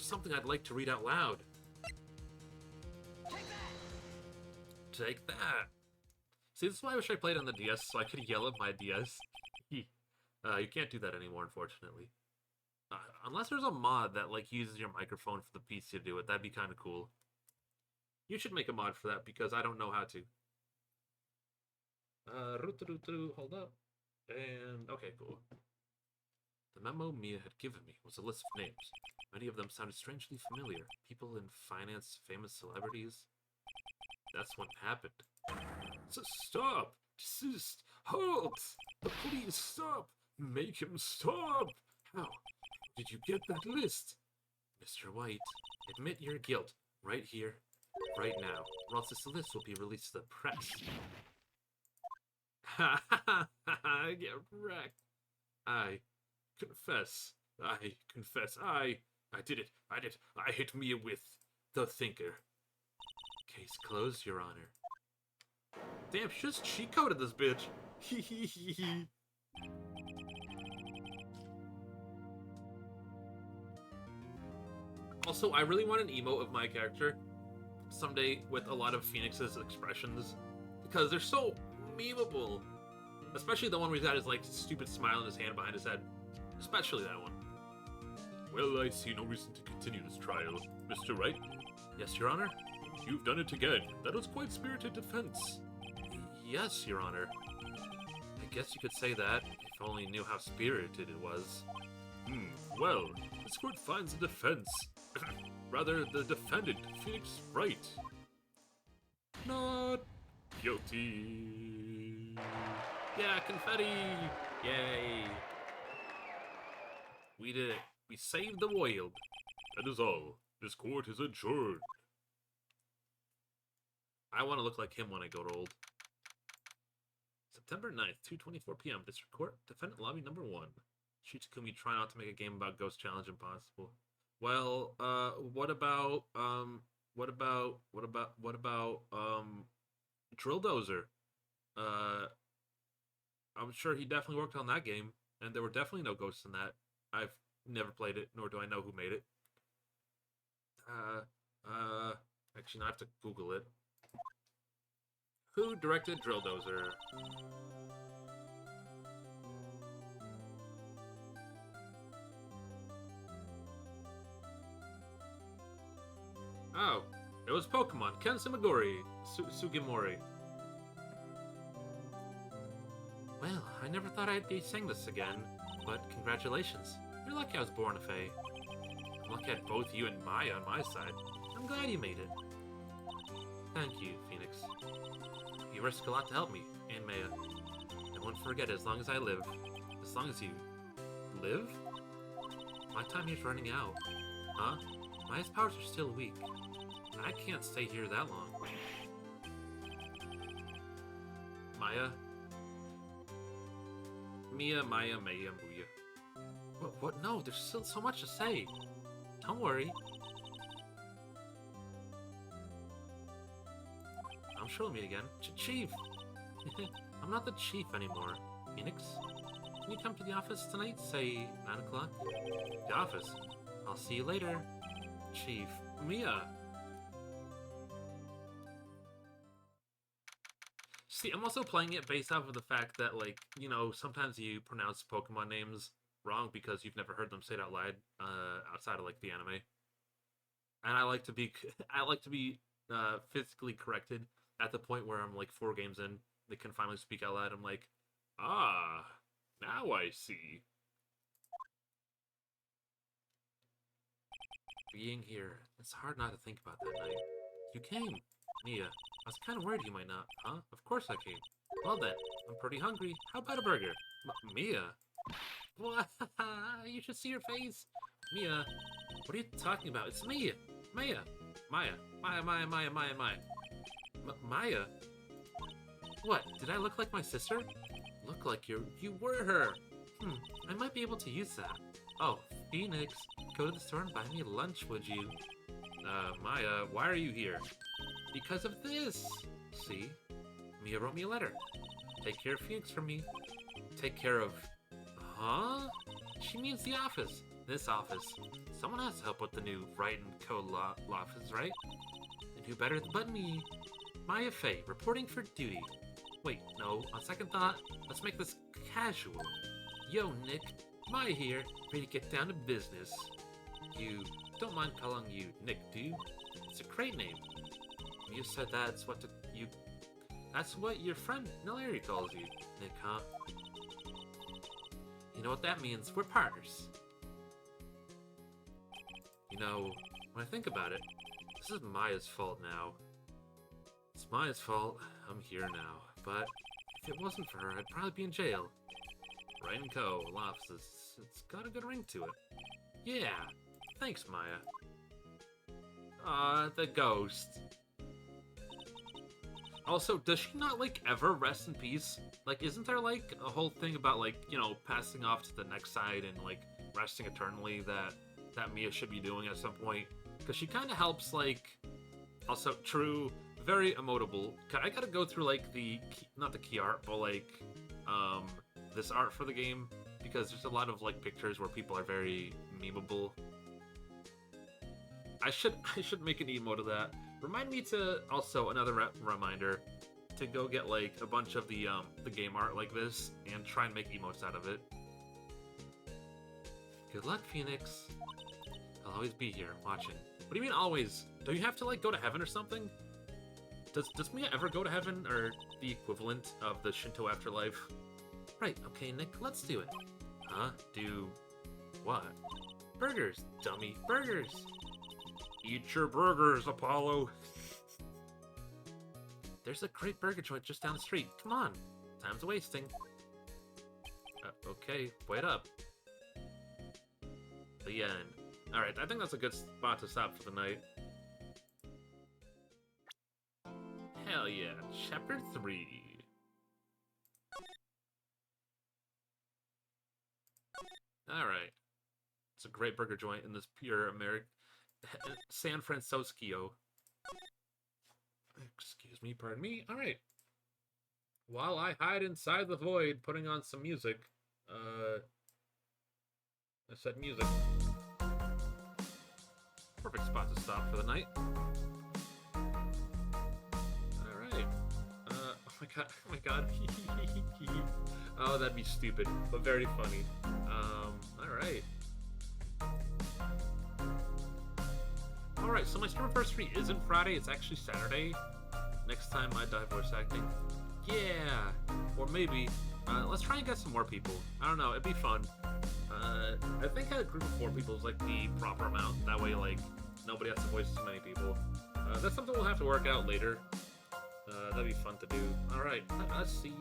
something I'd like to read out loud. Take that. See, this is why I wish I played on the DS, so I could yell at my DS. You can't do that anymore, unfortunately. Unless there's a mod that like uses your microphone for the PC to do it, that'd be kind of cool. You should make a mod for that because I don't know how to. Hold up. And okay, cool. The memo Mia had given me was a list of names. Many of them sounded strangely familiar. People in finance, famous celebrities. That's what happened. Stop! Desist! Halt! The police, stop! Make him stop! How did you get that list? Mr. White, admit your guilt right here, right now, or else this list will be released to the press. Ha ha ha ha! Get wrecked. I confess. I did it. I hit Mia with the thinker. Case closed, Your Honor. Damn, she just cheat coded this bitch. Also, I really want an emote of my character someday with a lot of Phoenix's expressions because they're so memeable. Especially the one where he's got his like stupid smile in his hand behind his head. Especially that one. Well, I see no reason to continue this trial. Mr. Wright? Yes, Your Honor? You've done it again. That was quite spirited defense. Yes, Your Honor. I guess you could say that, if only you knew how spirited it was. Well, this court finds the defense. Rather, the defendant, Phoenix Wright. Not guilty. Yeah, confetti! Yay! We did it. We saved the world. That is all. This court is adjourned. I want to look like him when I grow old. September 9th, 2:24 p.m. District Court, Defendant Lobby Number 1. Shitakumi, try not to make a game about Ghost Challenge impossible. Well, what about Drill Dozer? I'm sure he definitely worked on that game, and there were definitely no ghosts in that. I've never played it, nor do I know who made it. Actually, now I have to Google it. Who directed Drill Dozer? Oh, it was Pokemon. Ken Sumigori. Sugimori. Well, I never thought I'd be saying this again, but congratulations. You're lucky I was born a Fae. I'm lucky I had both you and Maya on my side. I'm glad you made it. Thank you, Phoenix. You risk a lot to help me, and Maya. I won't forget it as long as I live. As long as you... live? My time here's running out. Huh? Maya's powers are still weak. I can't stay here that long. Maya? Mia, Maya, Maya, Muya. What? No, there's still so much to say. Don't worry. I'm sure we'll meet again. Chief! I'm not the chief anymore. Phoenix? Can you come to the office tonight? Say 9 o'clock? The office? I'll see you later. Chief. Mia! See, I'm also playing it based off of the fact that, like, you know, sometimes you pronounce Pokemon names wrong because you've never heard them say it out loud, outside of, like, the anime. And I like to be physically corrected at the point where I'm, like, 4 games in. They can finally speak out loud. I'm like, ah, now I see. Being here, it's hard not to think about that night. You came. Mia, I was kind of worried you might not. Huh? Of course I came. Well then, I'm pretty hungry. How about a burger? Mia? What? You should see your face. Mia, what are you talking about? It's Mia. Maya. Maya. Maya? What? Did I look like my sister? Look like you were her. I might be able to use that. Oh, Phoenix, go to the store and buy me lunch, would you? Maya, why are you here? Because of this! See? Mia wrote me a letter. Take care of Phoenix for me. Take care of... Huh? She means the office. This office. Someone has to help with the new Write and Code office, right? And who better but me? Maya Faye, reporting for duty. Wait, no, on second thought, let's make this casual. Yo, Nick, Maya here, ready to get down to business. You don't mind calling you Nick, do you? It's a great name. You said that's what that's what your friend Larry calls you, Nick, huh? You know what that means? We're partners. You know, when I think about it, this is Maya's fault now. It's Maya's fault. I'm here now. But if it wasn't for her, I'd probably be in jail. Right and Co. Loftus. It's got a good ring to it. Yeah. Thanks, Maya. The ghost. Also, does she not, like, ever rest in peace? Like, isn't there, like, a whole thing about, like, you know, passing off to the next side and, like, resting eternally that Mia should be doing at some point? Because she kind of helps, like... Also, true, very emotable. I gotta go through, like, not the key art, but, like, this art for the game. Because there's a lot of, like, pictures where people are very memeable. I should make an emote of that. Remind me to, also, another reminder, to go get, like, a bunch of the game art like this, and try and make emotes out of it. Good luck, Phoenix. I'll always be here, watching. What do you mean, always? Don't you have to, like, go to heaven or something? Does Mia ever go to heaven, or the equivalent of the Shinto afterlife? Right, okay, Nick, let's do it. Huh? Do... what? Burgers, dummy, burgers! Eat your burgers, Apollo! There's a great burger joint just down the street. Come on. Time's wasting. Okay, wait up. The end. Alright, I think that's a good spot to stop for the night. Hell yeah. Chapter 3. Alright. It's a great burger joint in this pure American... San Francisco. Excuse me, pardon me. Alright. While I hide inside the void, putting on some music. I said music. Perfect spot to stop for the night. Alright. Oh my god, oh my god. Oh, that'd be stupid, but very funny. Alright. Alright, so my stream anniversary isn't Friday, it's actually Saturday. Next time I die voice acting. Yeah! Or maybe, let's try and get some more people. I don't know, it'd be fun. I think a group of 4 people is like the proper amount. That way, like, nobody has to voice too many people. That's something we'll have to work out later. That'd be fun to do. Alright, let's see.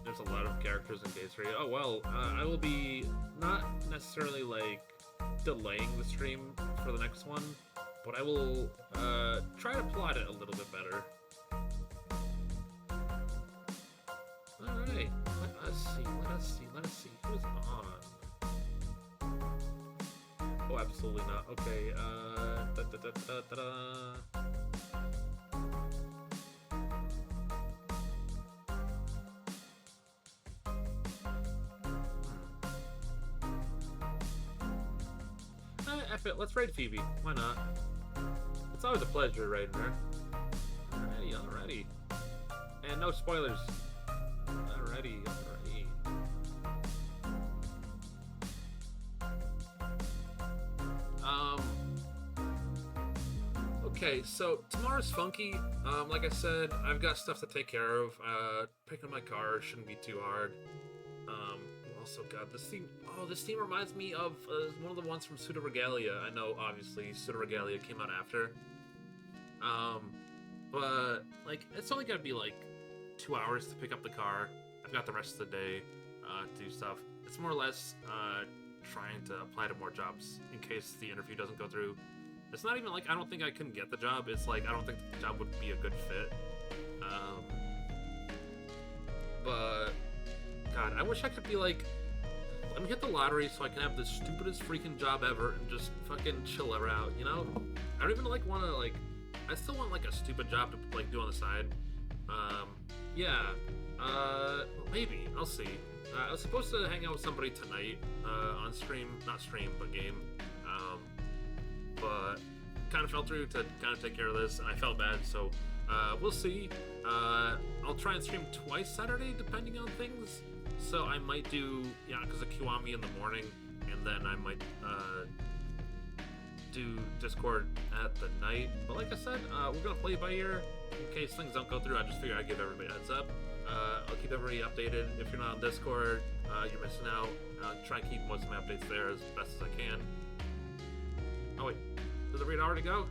There's a lot of characters in Day 3. Oh well, I will be not necessarily, like, delaying the stream for the next one, but I will try to plot it a little bit better. Alright, let us see, who's on? Oh, absolutely not. Okay, F it, let's raid Phoebe. Why not? It's always a pleasure raiding her. Alrighty. And no spoilers. Alrighty. Okay, so tomorrow's funky. Like I said, I've got stuff to take care of. Picking my car shouldn't be too hard. Also, God, this theme reminds me of one of the ones from Pseudo Regalia. I know, obviously, Pseudo Regalia came out after. But, like, it's only gonna be, like, 2 hours to pick up the car. I've got the rest of the day to do stuff. It's more or less trying to apply to more jobs in case the interview doesn't go through. It's not even like I don't think I couldn't get the job. It's like I don't think the job would be a good fit. But God, I wish I could be like, let me hit the lottery so I can have the stupidest freaking job ever and just fucking chill out, you know? I don't even like want to like. I still want like a stupid job to like do on the side. Yeah. Maybe I'll see. I was supposed to hang out with somebody tonight on stream, not stream, but game. But kind of fell through to kind of take care of this, and I felt bad, so we'll see. I'll try and stream twice Saturday, depending on things. So I might do Yakuza Kiwami in the morning, and then I might do Discord at the night. But like I said, we're gonna play by ear in case things don't go through. I just figured I'd give everybody a heads up. I'll keep everybody updated. If you're not on Discord, you're missing out. Try and keep most of my updates there as best as I can. Oh wait, did the read already go?